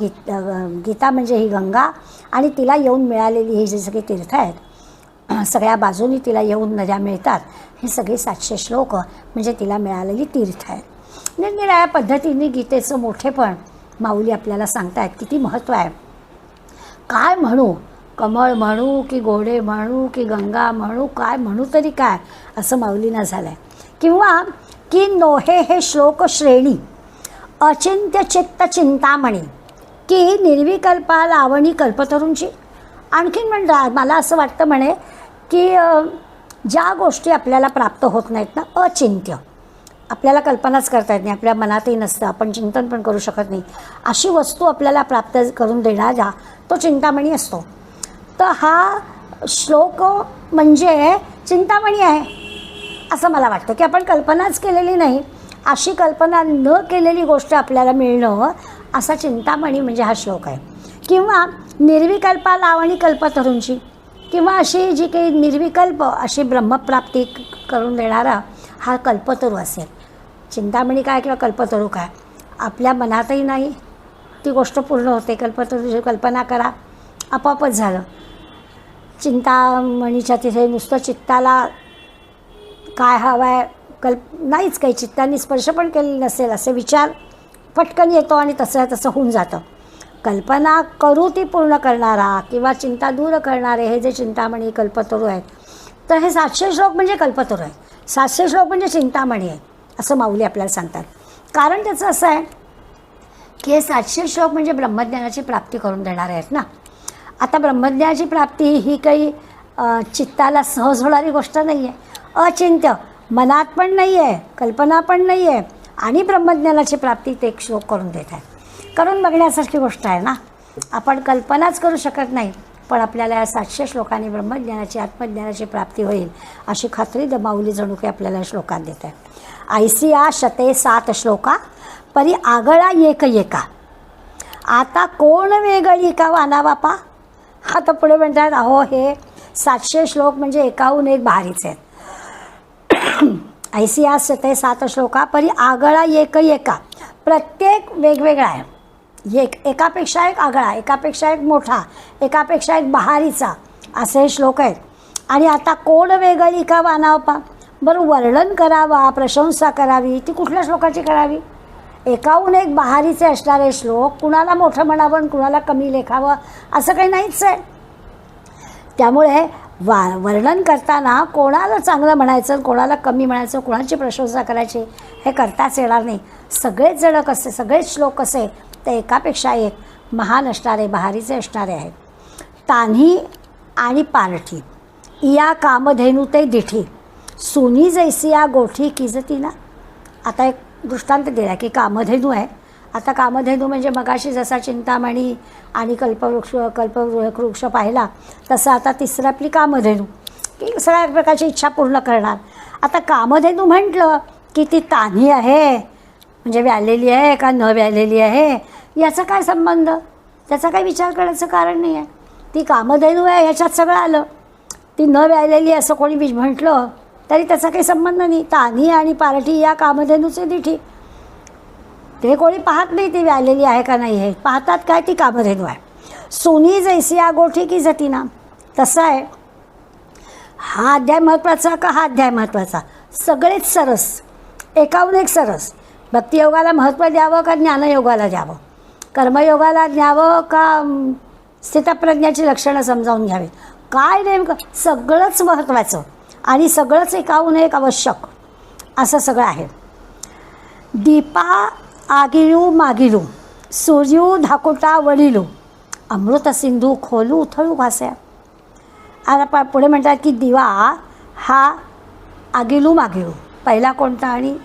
गीता म्हणजे ही गंगा आणि तिला येऊन मिळालेली ही जी सगळी तीर्थ आहेत सगळ्या बाजूनी तिला येऊन नद्या मिळतात. हे सगळे 700 श्लोक म्हणजे तिला मिळालेली तीर्थ आहेत. निरनिराळ्या पद्धतीने गीतेचं मोठेपण माऊली आपल्याला सांगतायत. किती महत्त्व आहे. काय म्हणू, कमळ म्हणू की गोडे म्हणू की गंगा म्हणू, काय म्हणू तरी काय असं माऊलींना झालं आहे. किंवा की नोहे हे श्लोक श्रेणी अचिंत्य चित्त चिंतामणी की निर्विकल्पा लावणी कल्पतरूंची. आणखीन म्हणतात मला असं वाटतं म्हणे की ज्या गोष्टी आपल्याला प्राप्त होत नाहीत ना, अचिंत्य आपल्याला कल्पनाच करता येत नाही, आपल्या मनातही नसतं, आपण चिंतन पण करू शकत नाही, अशी वस्तू आपल्याला प्राप्त करून देणारा तो चिंतामणी असतो. तर हा श्लोक म्हणजे चिंतामणी आहे असं मला वाटतं. की आपण कल्पनाच केलेली नाही अशी कल्पना न केलेली गोष्ट आपल्याला मिळणं असा चिंतामणी म्हणजे हा श्लोक आहे. किंवा निर्विकल्पा लावणी कल्पतरूंची किंवा अशी जी काही निर्विकल्प अशी ब्रह्मप्राप्ती करून देणारा हा कल्पतरू असेल. चिंतामणी काय किंवा कल्पतरू काय आपल्या मनातही नाही ती गोष्ट पूर्ण होते. कल्पतरूची कल्पना करा आपोआपच झालं. चिंतामणीच्या तिथे नुसतं चित्ताला काय हवं आहे नाहीच काही चित्तांनी स्पर्श पण केलेला नसेल असे विचार पटकन येतो आणि तसं होऊन जातं. कल्पना करू ती पूर्ण करणारा किंवा चिंता दूर करणारे हे जे चिंतामणी कल्पतरू आहेत तर हे 700 श्लोक म्हणजे कल्पतरू आहेत. 700 श्लोक म्हणजे चिंतामणी आहे असं माऊली आपल्याला सांगतात. कारण त्याचं असं आहे की हे 700 श्लोक म्हणजे ब्रह्मज्ञानाची प्राप्ती करून देणारे आहेत ना. आता ब्रह्मज्ञानाची प्राप्ती ही काही चित्ताला सहज होणारी गोष्ट नाही आहे. अचिंत्य मनात पण नाही आहे, कल्पना पण नाही आहे आणि ब्रह्मज्ञानाची प्राप्ती ते एक श्लोक करून देत आहे. करून बघण्यासारखी गोष्ट आहे ना. आपण कल्पनाच करू शकत नाही पण आपल्याला या 700 श्लोकांनी ब्रह्मज्ञानाची आत्मज्ञानाची प्राप्ती होईल अशी खात्री माऊली जणू की आपल्याला श्लोकात देत आहे. ऐसिया शते 7 श्लोका परी आगळा एक एका आता कोण वेगळी का वाना बापा. आता पुढे म्हणतात अहो हे 700 श्लोक म्हणजे एकाहून एक भारीच आहेत. ऐसिया शते 7 श्लोका परी आगळा एक एका प्रत्येक वेगवेगळा आहे. एकापेक्षा एक आगळा, एकापेक्षा एक मोठा, एकापेक्षा एक बहारीचा असे हे श्लोक आहेत. आणि आता कोण वेगळी का वानावपा बरं वर्णन करावा प्रशंसा करावी ती कुठल्या श्लोकाची करावी. एकाहून एक बहारीचे असणारे श्लोक कुणाला मोठं म्हणावं कुणाला कमी लेखावं असं काही नाहीच आहे. त्यामुळे वर्णन करताना कोणाला चांगलं म्हणायचं कोणाला कमी म्हणायचं कोणाची प्रशंसा करायची हे करताच येणार नाही. सगळेच जण कसे सगळेच श्लोक कसे ते एकापेक्षा एक महान असणारे बहारीचे असणारे आहेत. तान्ही आणि पारठी या कामधेनू ते दिठी सुनी जैसी या गोठी किजती ना. आता एक दृष्टांत दिला की कामधेनू आहे. आता कामधेनू म्हणजे मगाशी जसा चिंतामणी आणि कल्पवृक्ष पाहिला तसं आता तिसरं आपली कामधेनू की सगळ्या प्रकारची इच्छा पूर्ण करणार. आता कामधेनू म्हटलं की ती तान्ही आहे म्हणजे व्यालेली आहे का न व्यालेली आहे याचा काय संबंध त्याचा काही विचार करण्याचं कारण नाही आहे. ती कामधेनू आहे ह्याच्यात सगळं आलं. ती न व्यालेली असं कोणी म्हटलं तरी त्याचा काही संबंध नाही. तान्ही आणि पारठी या कामधेनूचे दिठी ते कोणी पाहत नाही ती व्यालेली आहे का नाही हे पाहतात काय ती कामधेनू आहे. सोनी जैसी या गोठी की जती ना. तसं आहे हा अध्याय महत्त्वाचा का हा अध्याय महत्त्वाचा सगळेच सरस एकाहून एक सरस. भक्तियोगाला महत्त्व द्यावं का ज्ञानयोगाला द्यावं कर्मयोगाला द्यावं का स्थितप्रज्ञाची लक्षणं समजावून घ्यावी काय नेमकं सगळंच महत्त्वाचं आणि सगळंच एकाहून एक आवश्यक असं सगळं आहे. दीपा आगिलू मागिलू सूर्यू धाकुटा वडिलू अमृत सिंधू खोलू उथळू घास्या. आता पुढे म्हणतात की दिवा हा आगिलू मागिलू, पहिला कोणता आणि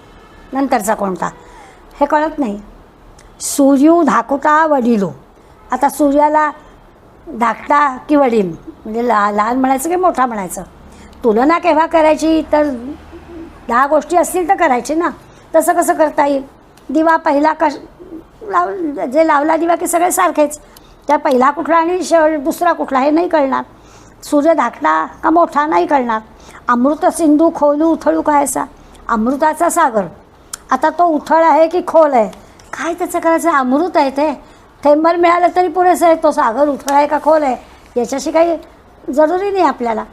नंतरचा कोणता हे कळत नाही. सूर्यू धाकुटा वडिलू, आता सूर्याला धाकटा की वडील, म्हणजे लहान म्हणायचं की मोठा म्हणायचं. तुलना केव्हा करायची, तर 10 गोष्टी असतील तर करायची ना. तसं कसं करता येईल. दिवा पहिला जे लावला दिवा की सगळे सारखेच, त्या पहिला कुठला आणि दुसरा कुठला हे नाही कळणार. सूर्य धाकटा का मोठा नाही कळणार. अमृत सिंधू खोलू उथळू काय असा, अमृताचा सागर. आता तो उथळ आहे की खोल आहे, काय त्याचं करायचं. अमृत आहे ते, थेंबर मिळालं तरी पुरेसं आहे. तो सागर उथळ आहे का खोल आहे याच्याशी काही जरुरी नाही आपल्याला.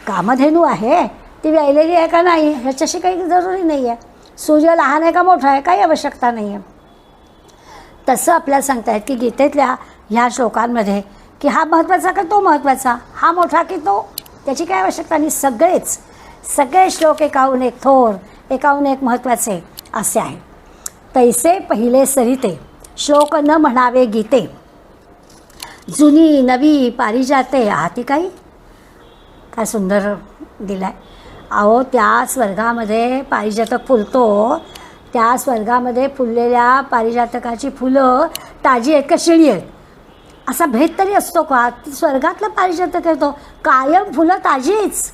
कामधेनू आहे ती व्यायलेली आहे का नाही ह्याच्याशी काही जरुरी नाही आहे. सूर्य लहान आहे का मोठा आहे काही आवश्यकता नाही आहे. तसं आपल्याला सांगतायत की गीतेतल्या ह्या श्लोकांमध्ये की हा महत्त्वाचा का तो महत्त्वाचा, हा मोठा की तो, त्याची काय आवश्यकता नाही. सगळे श्लोक एकाहून एक थोर, एकाहून एक महत्त्वाचे असे आहे. तैसे पहिले सरिते श्लोक न म्हणावे गीते, जुनी नवी पारिजाते हाती काही. काय सुंदर दिलं आहे. अहो त्या स्वर्गामध्ये पारिजातक फुलतो, त्या स्वर्गामध्ये फुललेल्या पारिजातकाची फुलं ताजी आहेत का शिळी आहेत असा भेद तरी असतो का. स्वर्गातलं पारिजातक आहे तो कायम फुलं ताजीच.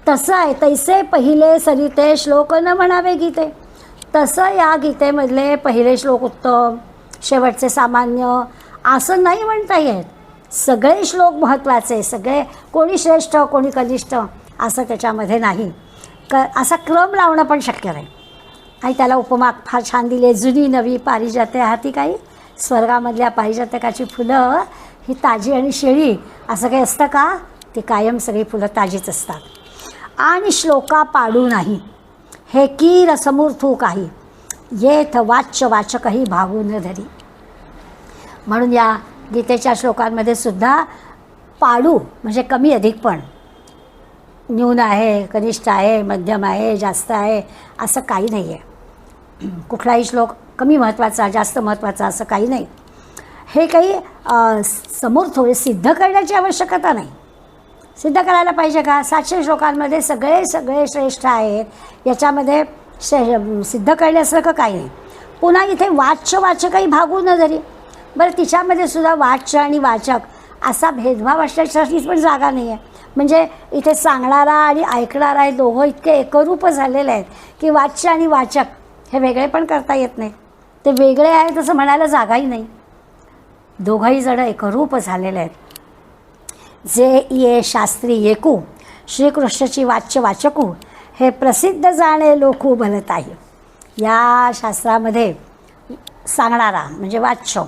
तसं आहे तैसे पहिले सरिते श्लोक न म्हणावे गीते. तसं या गीतेमधले पहिले श्लोक उत्तम, शेवटचे सामान्य असं नाही म्हणता येत. सगळे श्लोक महत्त्वाचे, सगळे, कोणी श्रेष्ठ कोणी कनिष्ठ असं त्याच्यामध्ये नाही. असा क्रम लावणं पण शक्य नाही. आणि त्याला उपमा फार छान दिली, जुनी नवी पारिजाते हाती काही. स्वर्गामधल्या पारिजातकाची फुलं ही ताजी आणि शेळी असं काही असतं का, ती कायम सगळी फुलं ताजीच असतात. आणि श्लोका पाडू नाही हे की रसमूर्थू काही, येथ वाच्य वाचकही भागू न धरी. म्हणून या गीतेच्या श्लोकांमध्ये सुद्धा पाडू म्हणजे कमी अधिक, पण न्यून आहे, कनिष्ठ आहे, मध्यम आहे, जास्त आहे असं काही नाही आहे. कुठलाही श्लोक कमी महत्त्वाचा जास्त महत्त्वाचा असं काही नाही. हे काही समूर्थ होईल सिद्ध करण्याची आवश्यकता नाही. सिद्ध करायला पाहिजे का, 700 श्लोकांमध्ये सगळे श्रेष्ठ आहेत, याच्यामध्ये सिद्ध करण्यासारखं काही नाही. पुन्हा इथे वाच्य वाचकही भागू न जरी, बरं तिच्यामध्ये सुद्धा वाच्य आणि वाचक असा भेदभाव असण्यासाठी पण जागा नाही आहे. म्हणजे इथे सांगणारा आणि ऐकणारा हे दोघं इतके एकरूप झालेले आहेत की वाच्य आणि वाचक हे वेगळे पण करता येत नाही. ते वेगळे आहेत असं म्हणायला जागाही नाही. दोघंही जण एकरूप झालेले आहेत. जे ये शास्त्री येकू श्रीकृष्णाची वाच्य वाचकू, हे प्रसिद्ध जाणे लोकू भलताही. या शास्त्रामध्ये सांगणारा म्हणजे वाच्य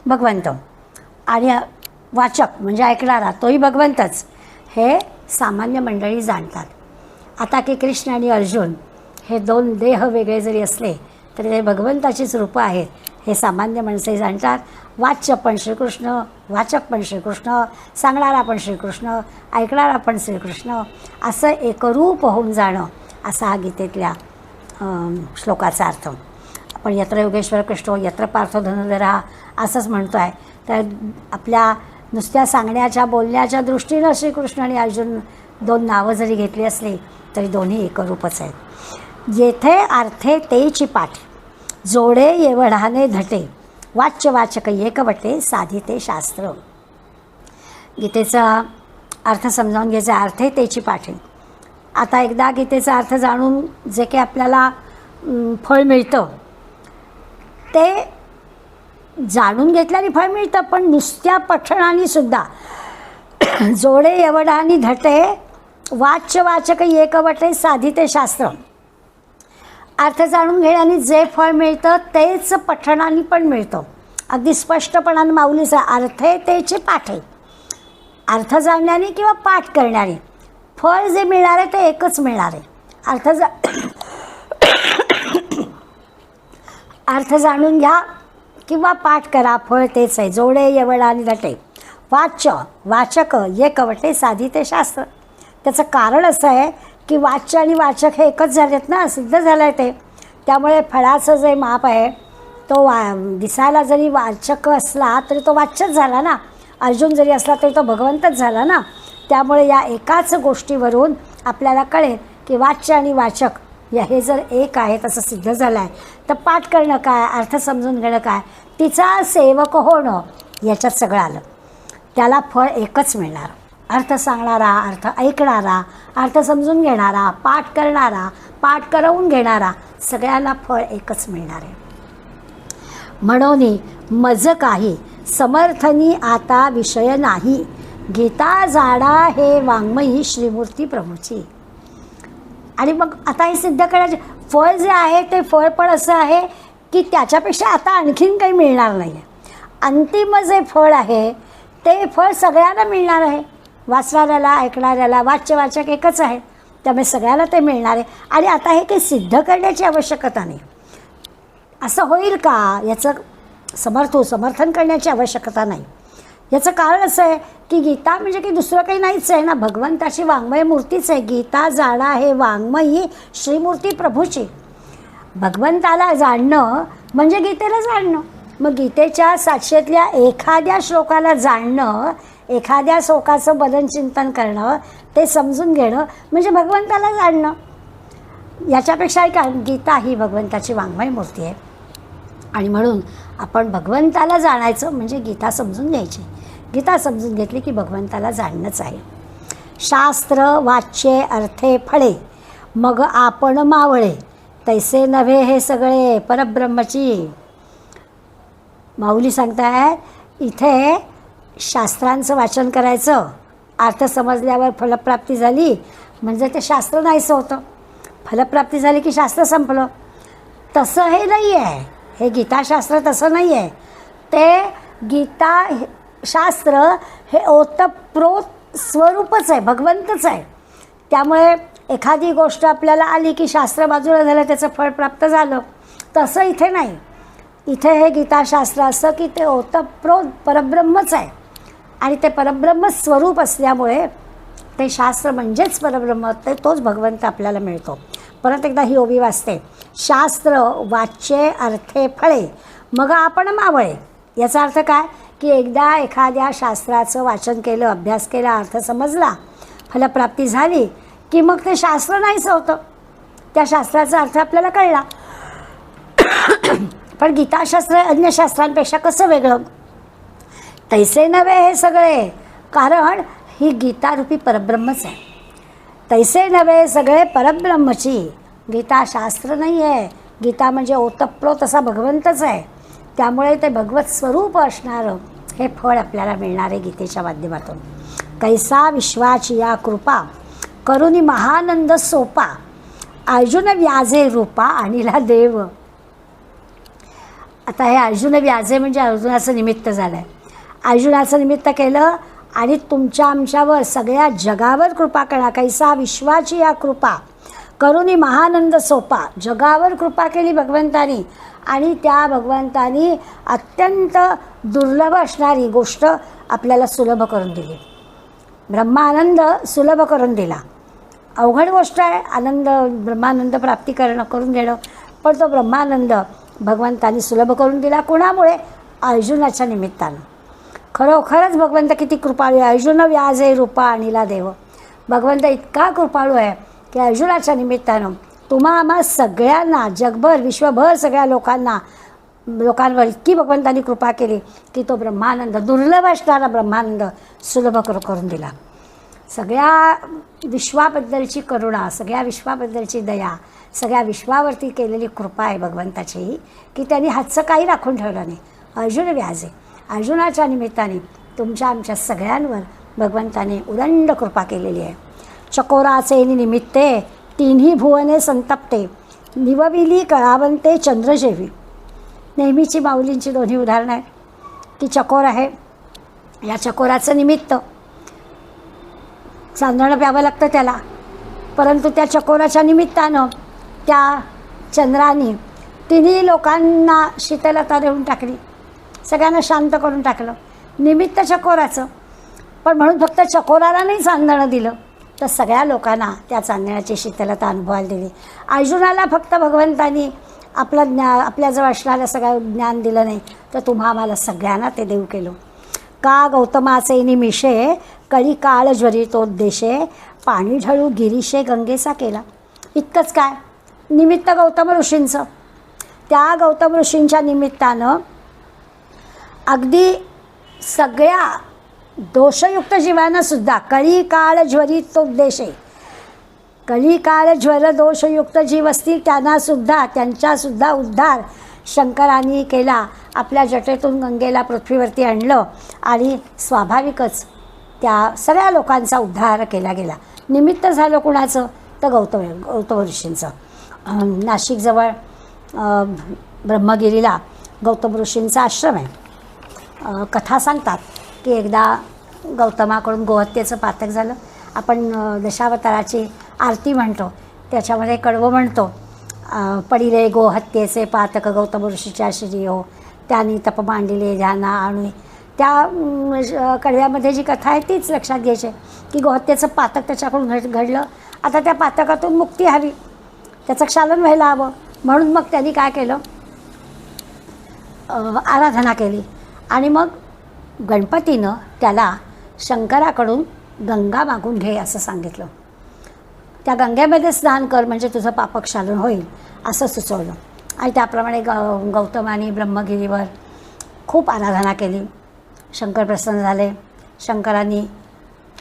भगवंत आणि वाचक म्हणजे ऐकणारा तोही भगवंतच, हे सामान्य मंडळी जाणतात. आता की कृष्ण आणि अर्जुन हे 2 देह वेगळे जरी असले तरी ते भगवंताचीच रूपं आहेत हे सामान्य माणसंही जाणतात. वाच्य पण श्रीकृष्ण, वाचक पण श्रीकृष्ण, सांगणारा पण श्रीकृष्ण, ऐकणारा पण श्रीकृष्ण असं एकरूप होऊन जाणं असा हा गीतेतल्या श्लोकाचा अर्थ. आपण यत्र योगेश्वर कृष्णो यत्र पार्थो धनुर्धरः असंच म्हणतो आहे. तर आपल्या नुसत्या सांगण्याच्या बोलण्याच्या दृष्टीनं श्रीकृष्ण आणि अर्जुन 2 नावं जरी घेतली असली तरी दोन्ही एकरूपच आहेत. येथे अर्थे तेची पाठ जोडे येवढाने धटे, वाच्य वाचक एकवटे साधिते शास्त्र. गीतेचा अर्थ समजावून घ्यायचा. अर्थे तेची पाठे. आता एकदा गीतेचा अर्थ जाणून जे काही आपल्याला फळ मिळतं ते जाणून घेतल्याने फळ मिळतं, पण नुसत्या पठणाने सुद्धा जोडे एवढानी धटे वाच्य वाचक एकवटे साधिते शास्त्र. अर्थ जाणून घेण्याने जे फळ मिळतं तेच पठणाने पण मिळतं. अगदी स्पष्टपणाने माऊलीचा अर्थे तेचे पाठे. अर्थ जाणण्याने किंवा पाठ करण्याने फळ जे मिळणार आहे ते एकच मिळणार आहे. अर्थ जाणून घ्या किंवा पाठ करा, फळ तेच आहे. जोडे एवढानी धटे वाच्य वाचक एकवटे साधिते शास्त्र. त्याचं कारण असं आहे की वाच्य आणि वाचक हे एकच झालेत ना, सिद्ध झालं आहे ते. त्यामुळे फळाचं जे माप आहे तो दिसायला जरी वाचक असला तरी तो वाच्यच झाला ना. अर्जुन जरी असला तरी तो भगवंतच झाला ना. त्यामुळे या एकाच गोष्टीवरून आपल्याला कळेल की वाच्य आणि वाचक हे जर एक आहे तसं सिद्ध झालं आहे, तर पाठ करणं काय, अर्थ समजून घेणं काय, तिचा सेवक होणं, याच्यात सगळं आलं. त्याला फळ एकच मिळणार. अर्थ सांगणारा, अर्थ ऐकणारा, अर्थ समजून घेणारा, पाठ करणारा, पाठ करवून घेणारा, सगळ्यांना फळ एकच मिळणार आहे. म्हणून मज काही समर्थनी आता विषय नाही, गीता जाडा हे वाङ्मयी श्रीमूर्ती प्रभूची. आणि मग आता हे सिद्ध करण्याचे फळ जे आहे ते फळ पण असं आहे की त्याच्यापेक्षा आता आणखीन काही मिळणार नाही आहे. अंतिम जे फळ आहे ते फळ सगळ्यांना मिळणार आहे. वाचणाऱ्याला, ऐकणाऱ्याला, वाचक एकच आहे, त्यामुळे सगळ्याला ते मिळणार आहे. आणि आता हे काही सिद्ध करण्याची आवश्यकता नाही. असं होईल का याचं समर्थन करण्याची आवश्यकता नाही. याचं कारण असं आहे की गीता म्हणजे की दुसरं काही नाहीच आहे ना, भगवंताची वाङ्मय मूर्तीच आहे. गीता जाणा हे वाङ्मयी श्रीमूर्ती प्रभूची. भगवंताला जाणणं म्हणजे गीतेला जाणणं. मग गीतेच्या 700तल्या एखाद्या श्लोकाला जाणणं, एखाद्या श्लोकाचं बदनचिंतन करणं, ते समजून घेणं म्हणजे भगवंताला जाणणं. याच्यापेक्षा का गीता ही भगवंताची वाङ्मय मूर्ती आहे. आणि म्हणून आपण भगवंताला जाणायचं म्हणजे गीता समजून घ्यायची. गीता समजून घेतली की भगवंताला जाणणंच आहे. शास्त्र वाच्ये अर्थे फळे, मग आपण मावळे, तैसे नव्हे हे सगळे परब्रह्मची. माऊली सांगताय इथे शास्त्रांचं वाचन करायचं, अर्थ समजल्यावर फलप्राप्ती झाली म्हणजे ते शास्त्र नाहीसं होतं. फलप्राप्ती झाली की शास्त्र संपलं. तसं हे नाही आहे. हे गीताशास्त्र तसं नाही आहे. ते गीता शास्त्र हे ओतप्रोत स्वरूपच आहे, भगवंतच आहे. त्यामुळे एखादी गोष्ट आपल्याला आली की शास्त्र बाजूला झालं, त्याचं फळ प्राप्त झालं, तसं इथे नाही. इथे हे गीताशास्त्र असं की ते ओतप्रोत परब्रह्मच आहे. आणि ते परब्रह्म स्वरूप असल्यामुळे ते शास्त्र म्हणजेच परब्रह्म, ते तोच भगवंत आपल्याला मिळतो. परत एकदा ही ओवी वाचते. शास्त्र वाच्ये अर्थे फळे, मग आपण मावळे. याचा अर्थ काय की एकदा एखाद्या शास्त्राचं वाचन केलं, अभ्यास केला, अर्थ समजला, फलप्राप्ती झाली की मग ते शास्त्र नाहीच होतं. त्या शास्त्राचा अर्थ आपल्याला कळला. पण गीताशास्त्र अन्य शास्त्रांपेक्षा कसं वेगळं? तैसे नव्हे हे सगळे, कारण ही गीतारूपी परब्रह्मच आहे. तैसे नव्हे सगळे परब्रह्मची. गीता शास्त्र नाही आहे. गीता म्हणजे ओतप्रोत असा भगवंतच आहे. त्यामुळे ते भगवत स्वरूप असणारं हे फळ आपल्याला मिळणार आहे गीतेच्या माध्यमातून. कैसा विश्वाची या कृपा, करुणी महानंद सोपा, अर्जुन व्याजे रूपा आणिला देव. आता हे अर्जुन व्याजे म्हणजे अर्जुनाचं निमित्त झालं आहे. अर्जुनाचं निमित्त केलं आणि तुमच्या आमच्यावर सगळ्या जगावर कृपा करा. कैसा विश्वाची या कृपा, करुणी महानंद सोपा. जगावर कृपा केली भगवंतानी आणि त्या भगवंतानी अत्यंत दुर्लभ असणारी गोष्ट आपल्याला सुलभ करून दिली. ब्रह्मानंद सुलभ करून दिला. अवघड गोष्ट आहे आनंद, ब्रह्मानंद प्राप्ती करून घेणं, पण तो ब्रह्मानंद भगवंतानी सुलभ करून दिला. कोणामुळे? अर्जुनाच्या निमित्तानं. खरोखरच भगवंत किती कृपाळू आहे. अर्जुन व्याजे रूपा आणिला देव. भगवंत इतका कृपाळू आहे की अर्जुनाच्या निमित्तानं तुम्हा आम्हा सगळ्यांना, जगभर विश्वभर सगळ्या लोकांवर इतकी भगवंतानी कृपा केली की तो ब्रह्मानंद, दुर्लभ असणारा ब्रह्मानंद सुलभ करून दिला. सगळ्या विश्वाबद्दलची करुणा, सगळ्या विश्वाबद्दलची दया, सगळ्या विश्वावरती केलेली कृपा आहे भगवंताची की त्यांनी हातचं काही राखून ठेवलं नाही. अर्जुन व्याजे, अर्जुनाच्या निमित्ताने तुमच्या आमच्या सगळ्यांवर भगवंताने उदंड कृपा केलेली आहे. चकोराचे निमित्ते तिन्ही भुवने संतप्ते, निवविली कळावंते चंद्रजेवी. नेहमीची माऊलींची दोन्ही उदाहरणं आहेत की चकोर आहे, या चकोराचं निमित्त चांदणं प्यावं लागतं त्याला, परंतु त्या चकोराच्या निमित्तानं त्या चंद्राने तिन्ही लोकांना शीतलता देऊन टाकली, सगळ्यांना शांत करून टाकलं. निमित्त चकोराचं, पण म्हणून फक्त चकोराला नाही चांदणं दिलं, तर सगळ्या लोकांना त्या चांदण्याची शीतलता अनुभवायला दिली. अर्जुनाला फक्त भगवंतानी आपल्याजवळ असणारं सगळं ज्ञान दिलं नाही, तर तुम्हा आम्हाला सगळ्यांना ते देऊ केलं. का गौतमाचे निमिषे कळी काळ ज्वरितोद्देशे पाणी ढळू गिरीशे गंगेचा केला. इतकंच काय, निमित्त गौतम ऋषींचं. त्या गौतम ऋषींच्या निमित्तानं अगदी सगळ्या दोषयुक्त जीवांनासुद्धा कळी काळ ज्वरितोद्देशे, कळी काळ ज्वर दोषयुक्त जीव असतील त्यांनासुद्धा, त्यांचासुद्धा उद्धार शंकरांनी केला. आपल्या जटेतून गंगेला पृथ्वीवरती आणलं आणि स्वाभाविकच त्या सगळ्या लोकांचा उद्धार केला गेला. निमित्त झालं कुणाचं, तर गौतम ऋषींचं. नाशिकजवळ ब्रह्मगिरीला गौतम ऋषींचा आश्रम आहे. कथा सांगतात की एकदा गौतमाकडून गोहत्येचं पातक झालं. आपण दशावताराची आरती म्हणतो, त्याच्यामध्ये कडवं म्हणतो, पडिले गोहत्येचे पातक गौतम ऋषीच्या श्री हो, त्यांनी तप मांडिले ध्याना आणि त्या कडव्यामध्ये जी कथा आहे तीच लक्षात घ्यायची की गोहत्येचं पातक त्याच्याकडून घडलं. आता त्या पातकातून मुक्ती हवी, त्याचं क्षालन व्हायला हवं. म्हणून मग त्यांनी काय केलं, आराधना केली. आणि मग गणपतीनं त्याला शंकराकडून गंगा मागून घे असं सांगितलं. त्या गंगेमध्ये स्नान कर म्हणजे तुझं पापक्षालन होईल असं सुचवलं. आणि त्याप्रमाणे गौतमाने ब्रह्मगिरीवर खूप आराधना केली. शंकर प्रसन्न झाले. शंकरांनी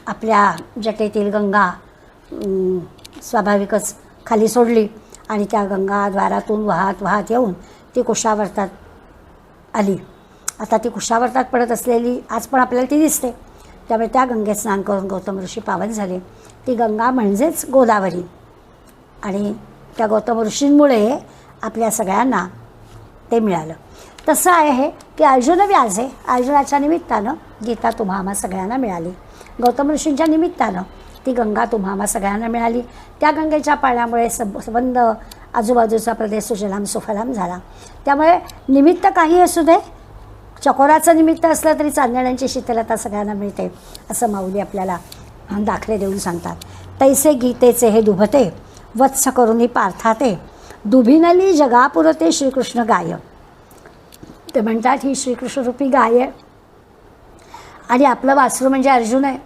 आपल्या जटेतील गंगा स्वाभाविकच खाली सोडली आणि त्या गंगा द्वारातून वाहत वाहत येऊन ती कुशावर्तात आली. आता ती कुशावर्तात पडत असलेली आज पण आपल्याला ती दिसते. त्यामुळे त्या गंगेत स्नान करून गौतम ऋषी पावन झाले. ती गंगा म्हणजेच गोदावरी. आणि त्या गौतम ऋषींमुळे आपल्या सगळ्यांना ते मिळालं. तसं आहे हे की अर्जुन व्याज आहे. अर्जुनाच्या निमित्तानं गीता तुम्हा आम्हा सगळ्यांना मिळाली. गौतम ऋषींच्या निमित्तानं ती गंगा तुम्हा आम्हा सगळ्यांना मिळाली. त्या गंगेच्या पाण्यामुळे संबंध आजूबाजूचा प्रदेश सुजलाम सुफलाम झाला. त्यामुळे निमित्त काही असू दे, चकोराचं निमित्त असलं तरी चांदण्यांची शीतलता सगळ्यांना मिळते असं माऊली आपल्याला दाखले देऊन सांगतात. तैसे गीतेचे हे दुभते वत्स करुनी पार्थाते दुभिनली जगापुरते श्रीकृष्ण गाय. ते म्हणतात ही श्रीकृष्णरूपी गाय आहे आणि आपलं वासरू म्हणजे अर्जुन आहे.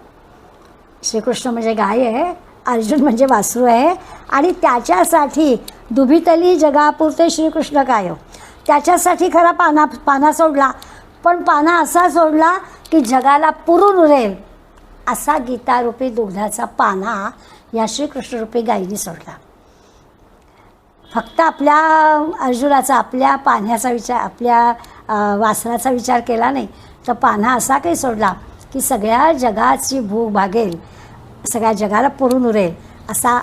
श्रीकृष्ण म्हणजे गाय आहे, अर्जुन म्हणजे वासरू आहे. आणि त्याच्यासाठी दुभितली जगापुरते श्रीकृष्ण गाय, त्याच्यासाठी खरा पाना सोडला, पण पाना असा सोडला की जगाला पुरून उरेल असा गीतारूपी दुग्धाचा पाना या श्रीकृष्णरूपी गायीने सोडला. फक्त आपल्या अर्जुनाचा, आपल्या पाण्याचा विचार, आपल्या वासराचा विचार केला नाही, तर पाना असा काही सोडला की सगळ्या जगाची भूक भागेल, सगळ्या जगाला पुरून उरेल असा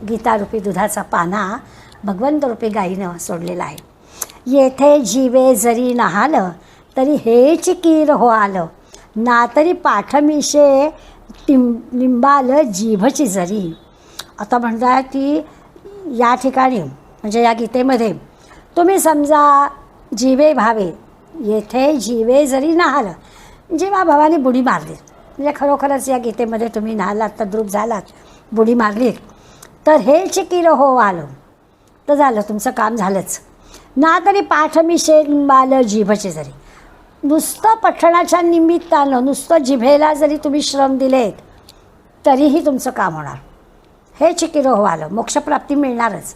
गीतारूपी दुधाचा पाना भगवंतरूपी गायीनं सोडलेला आहे. येथे जीवे जरी नहालं तरी हेच कीर हो आलं ना तरी पाठमिशे लिंबाल जीभची जरी. आता म्हणतात की या ठिकाणी म्हणजे या गीतेमध्ये तुम्ही समजा जीवे भावे, येथे जीवे जरी नहालं, जेव्हा भावाने बुडी मारली म्हणजे खरोखरच या गीतेमध्ये तुम्ही नहालात, तद्रूप झालात, बुडी मारलीत, तर हेच कीर हो आलं तर झालं, तुमचं काम झालंच. ना तरी पाठमिशे लिंबाल जीभची जरी, नुसतं पठणाच्या निमित्तानं, नुसतं जिभेला जरी तुम्ही श्रम दिलेत तरीही तुमचं काम होणार. हे चिकिरो हो आलं, मोक्षप्राप्ती मिळणारच.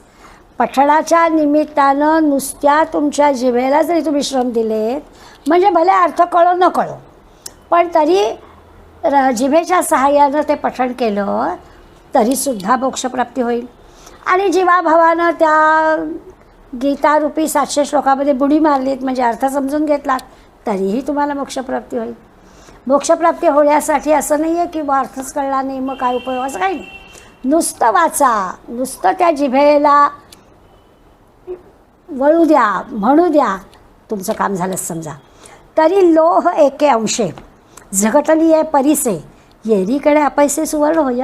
पठणाच्या निमित्तानं नुसत्या तुमच्या जिभेला जरी तुम्ही श्रम दिलेत म्हणजे भले अर्थ कळो न कळो, पण तरी जिभेच्या सहाय्यानं ते पठण केलं तरीसुद्धा मोक्षप्राप्ती होईल. आणि जीवाभावानं त्या गीतारूपी 700 श्लोकामध्ये बुडी मारलीत म्हणजे अर्थ समजून घेतलात तरीही तुम्हाला मोक्षप्राप्ती होईल. मोक्षप्राप्ती होण्यासाठी असं नाही आहे की अर्थच कळला नाही मग काय उपयोग, असं काही नाही. नुसतं वाचा, नुसतं त्या जिभेला वळू द्या, म्हणू द्या, तुमचं काम झालंच समजा. तरी लोह एके अंशे झगटली आहे परिसे येरीकडे अपैसे सुवर्ण होय.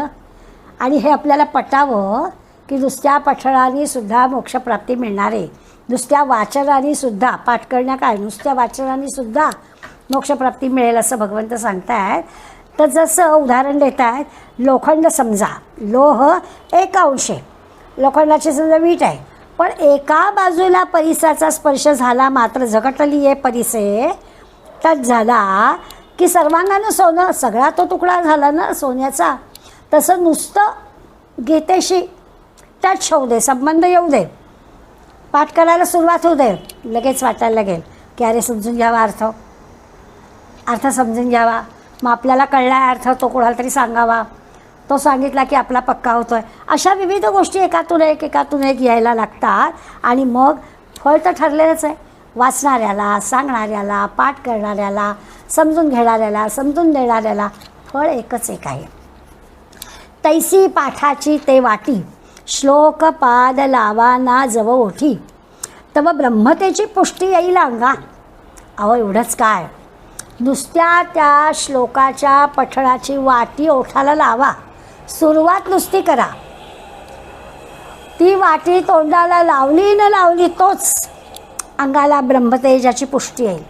आणि हे आपल्याला पटावं की नुसत्या पठणानेसुद्धा मोक्षप्राप्ती मिळणार आहे, नुसत्या वाचनानेसुद्धा, पाठ करण्या काय, नुसत्या वाचनानेसुद्धा मोक्षप्राप्ती मिळेल असं भगवंत सांगतायत. तर जसं उदाहरण देत आहेत, लोखंड समजा, लोह एक अंशे, लोखंडाची समजा वीट आहे, पण एका बाजूला परिसाचा स्पर्श झाला मात्र झगटली आहे परिसे टच झाला की सर्वांगानं सोनं, सगळा तो तुकडा झाला ना सोन्याचा, तसं नुसतं गीतेशी टच होऊ दे, संबंध येऊ दे, पाठ करायला सुरुवात होऊ दे, लगेच वाटायला लागेल की अरे समजून घ्यावा अर्थ समजून घ्यावा. मग आपल्याला कळला अर्थ तो कोणाला तरी सांगावा, तो सांगितला की आपला पक्का होतो आहे. अशा विविध गोष्टी एकातून एक यायला लागतात आणि मग फळ तर ठरलेलंच आहे. वाचणाऱ्याला, सांगणाऱ्याला, पाठ करणाऱ्याला, समजून घेणाऱ्याला, समजून देणाऱ्याला फळ एकच एक आहे. तैसी पाठाची ते वाटी, श्लोक पाद लावा ना जव ओठी, तव ब्रह्मतेची पुष्टी येईल अंगा. अहो एवढंच काय, नुसत्या त्या श्लोकाच्या पठणाची वाटी ओठाला लावा, सुरुवात नुसती करा. ती वाटी तोंडाला लावली न लावली तोच अंगाला ब्रह्मतेजाची पुष्टी येईल.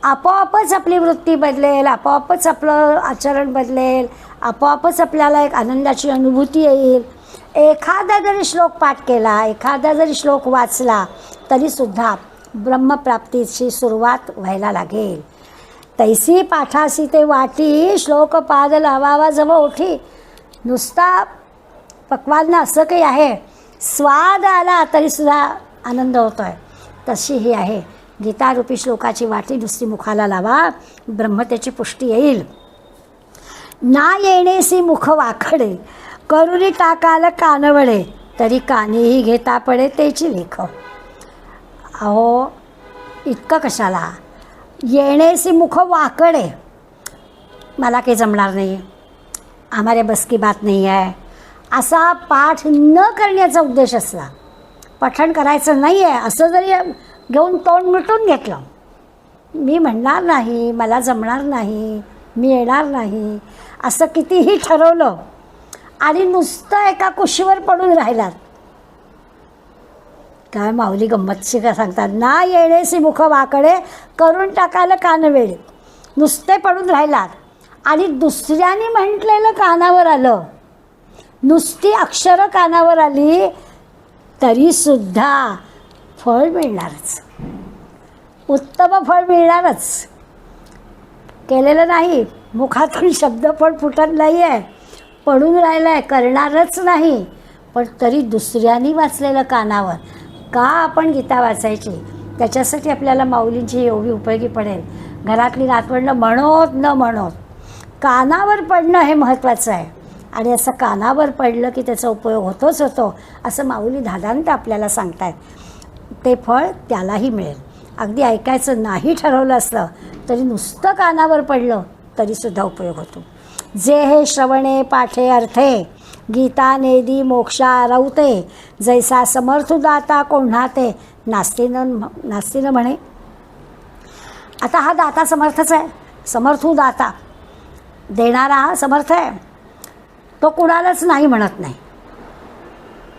आपोआपच आपली वृत्ती बदलेल, आपोआपच आपलं आचरण बदलेल, आपोआपच आपल्याला एक आनंदाची अनुभूती येईल. एखादा जरी श्लोक पाठ केला, एखादा जरी श्लोक वाचला तरीसुद्धा ब्रह्मप्राप्तीची सुरुवात व्हायला लागेल. तैसी पाठासी ते वाटी, श्लोक पाद लावावा जव ओठी. नुसता पक्वान्न असं काही आहे, स्वाद आला तरीसुद्धा आनंद होतो आहे, तशी ही आहे गीतारूपी श्लोकाची वाटी. नुसती मुखाला लावा, ब्रह्मतेची पुष्टी येईल. ना येणेसी मुख वाकडे, करुणी टाकाल कानवळे, तरी कानीही घेता पडे तेची लेख. अहो इतकं कशाला, येणेसी मुख वाकडे, मला काही जमणार नाही, आम्हारे बस की बात नाही आहे, असा पाठ न करण्याचा उद्देश असला, पठण करायचं नाही आहे असं जरी घेऊन तोंड मिटून घेतलं, मी म्हणणार नाही, मला जमणार नाही, मी येणार नाही असं कितीही ठरवलं आणि नुसतं एका कुशीवर पडून राहिलात, काय माऊली गंमतशी का सांगतात, ना येणेसी मुख वाकडे करून टाकायला कानवेळे. नुसते पडून राहिलात आणि दुसऱ्याने म्हटलेलं कानावर आलं, नुसती अक्षरं कानावर आली तरीसुद्धा फळ मिळणारच, उत्तम फळ मिळणारच. केलेलं नाही, मुखातून शब्द पण फुटत नाही आहे, पडून राहिलं आहे, करणारच नाही, पण तरी दुसऱ्यांनी वाचलेलं कानावर. का आपण गीता वाचायची, त्याच्यासाठी आपल्याला माऊलींची एवढी उपयोगी पडेल. घरातली नातवंडं म्हणोत न म्हणोत कानावर पडणं हे महत्त्वाचं आहे. आणि असं कानावर पडलं की त्याचा उपयोग होतोच होतो, असं माऊली धादांत आपल्याला सांगतायत. ते फळ त्यालाही मिळेल. अगदी ऐकायचं नाही ठरवलं असलं तरी नुसतं कानावर पडलं तरीसुद्धा उपयोग होतो. जे हे श्रवणे पाठे अर्थे, गीता नेदी मोक्षा रवते, जैसा समर्थू दाता कोण्हाते, नास्तीनं म्हणे. आता हा दाता समर्थच आहे, समर्थू दाता, देणारा हा समर्थ आहे, तो कुणालाच नाही म्हणत नाही.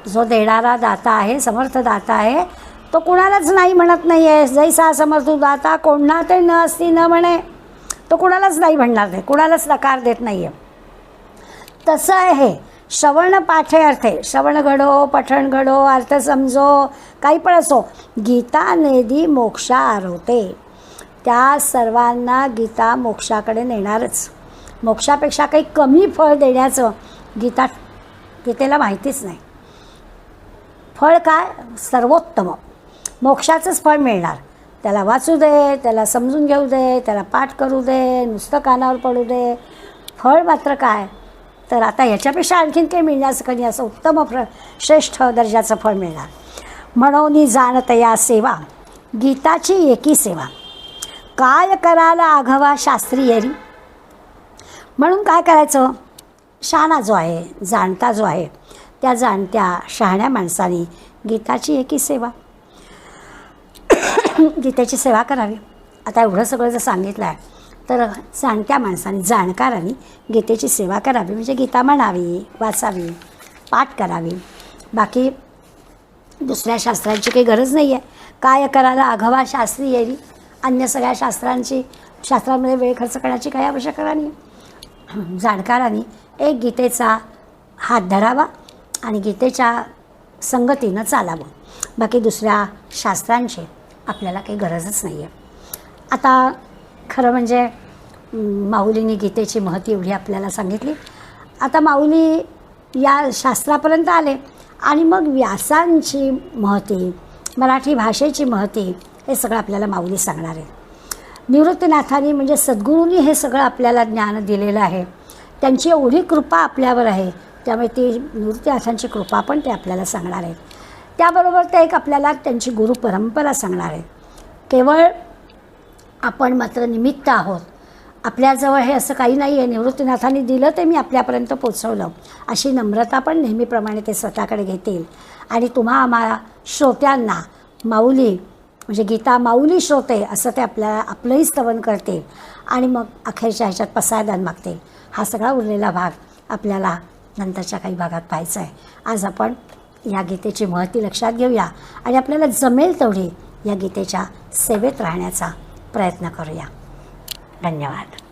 जो देणारा दाता आहे, समर्थ दाता आहे, तो कुणालाच नाही म्हणत नाही आहे. जैसा समर्थू दाता कोण्हाते न असती न म्हणे, तो कुणालाच नाही म्हणणार नाही, कुणालाच नकार देत नाही आहे. तसं आहे श्रवण पाठे अर्थे, श्रवण घडो, पठण घडो, अर्थ समजो, काही पण असो, गीता नेदी मोक्षा आरवते. त्या सर्वांना गीता मोक्षाकडे नेणारच. मोक्षापेक्षा काही कमी फळ देण्याचं गीतेला माहितीच नाही. फळ काय, सर्वोत्तम मोक्षाचंच फळ मिळणार. त्याला वाचू दे, त्याला समजून घेऊ दे, त्याला पाठ करू दे, नुसतं कानावर पडू दे. फळ मात्र काय, तर आता ह्याच्यापेक्षा आणखीन काही मिळण्याचं कधी असं उत्तम श्रेष्ठ दर्जाचं फळ मिळणार. म्हणून जाणतया सेवा, गीताची एकी सेवा, काय करायला आघवा शास्त्री येरी. म्हणून काय करायचं, शहाणा जो आहे, जाणता जो आहे, त्या जाणत्या शहाण्या माणसाने गीताची एकी सेवा, गीतेची सेवा करावी. आता एवढं सगळं जर सांगितलं आहे तर जाणत्या माणसाने, जाणकारांनी गीतेची सेवा करावी, म्हणजे गीता म्हणावी, वाचावी, पाठ करावी. बाकी दुसऱ्या शास्त्रांची काही गरज नाही आहे. काय करायला आघवा शास्त्री येरी, अन्य सगळ्या शास्त्रांमध्ये वेळ खर्च करण्याची काही आवश्यकता नाही. जाणकारांनी एक गीतेचा हात धरावा आणि गीतेच्या संगतीनं चालावं. बाकी दुसऱ्या शास्त्रांची आपल्याला काही गरजच नाही आहे. आता खरं म्हणजे माऊलींनी गीतेची महती एवढी आपल्याला सांगितली. आता माऊली या शास्त्रापर्यंत आले आणि मग व्यासांची महती, मराठी भाषेची महती हे सगळं आपल्याला माऊली सांगणार आहे. निवृत्तीनाथांनी म्हणजे सद्गुरूंनी हे सगळं आपल्याला ज्ञान दिलेलं आहे. त्यांची एवढी कृपा आपल्यावर आहे, त्यामुळे ती निवृत्तीनाथांची कृपा पण ते आपल्याला सांगणार आहेत. त्याबरोबर ते एक आपल्याला त्यांची गुरु परंपरा सांगणार आहे. केवळ आपण मात्र निमित्त आहोत, आपल्याजवळ हे असं काही नाही आहे, निवृत्तीनाथांनी दिलं ते मी आपल्यापर्यंत पोचवलं, अशी नम्रता पण नेहमीप्रमाणे ते स्वतःकडे घेतील. आणि तुम्हा आम्हाला श्रोत्यांना माऊली म्हणजे गीता माऊली श्रोते असं ते आपल्याला आपलंही स्तवन करतील आणि मग अखेरच्या ह्याच्यात पसायदान मागतील. हा सगळा उरलेला भाग आपल्याला नंतरच्या काही भागात पाहायचा आहे. आज आपण या गीतेची महती लक्षात घेऊया आणि आपल्याला जमेल तेवढी या गीतेच्या सेवेत राहण्याचा प्रयत्न करूया. धन्यवाद.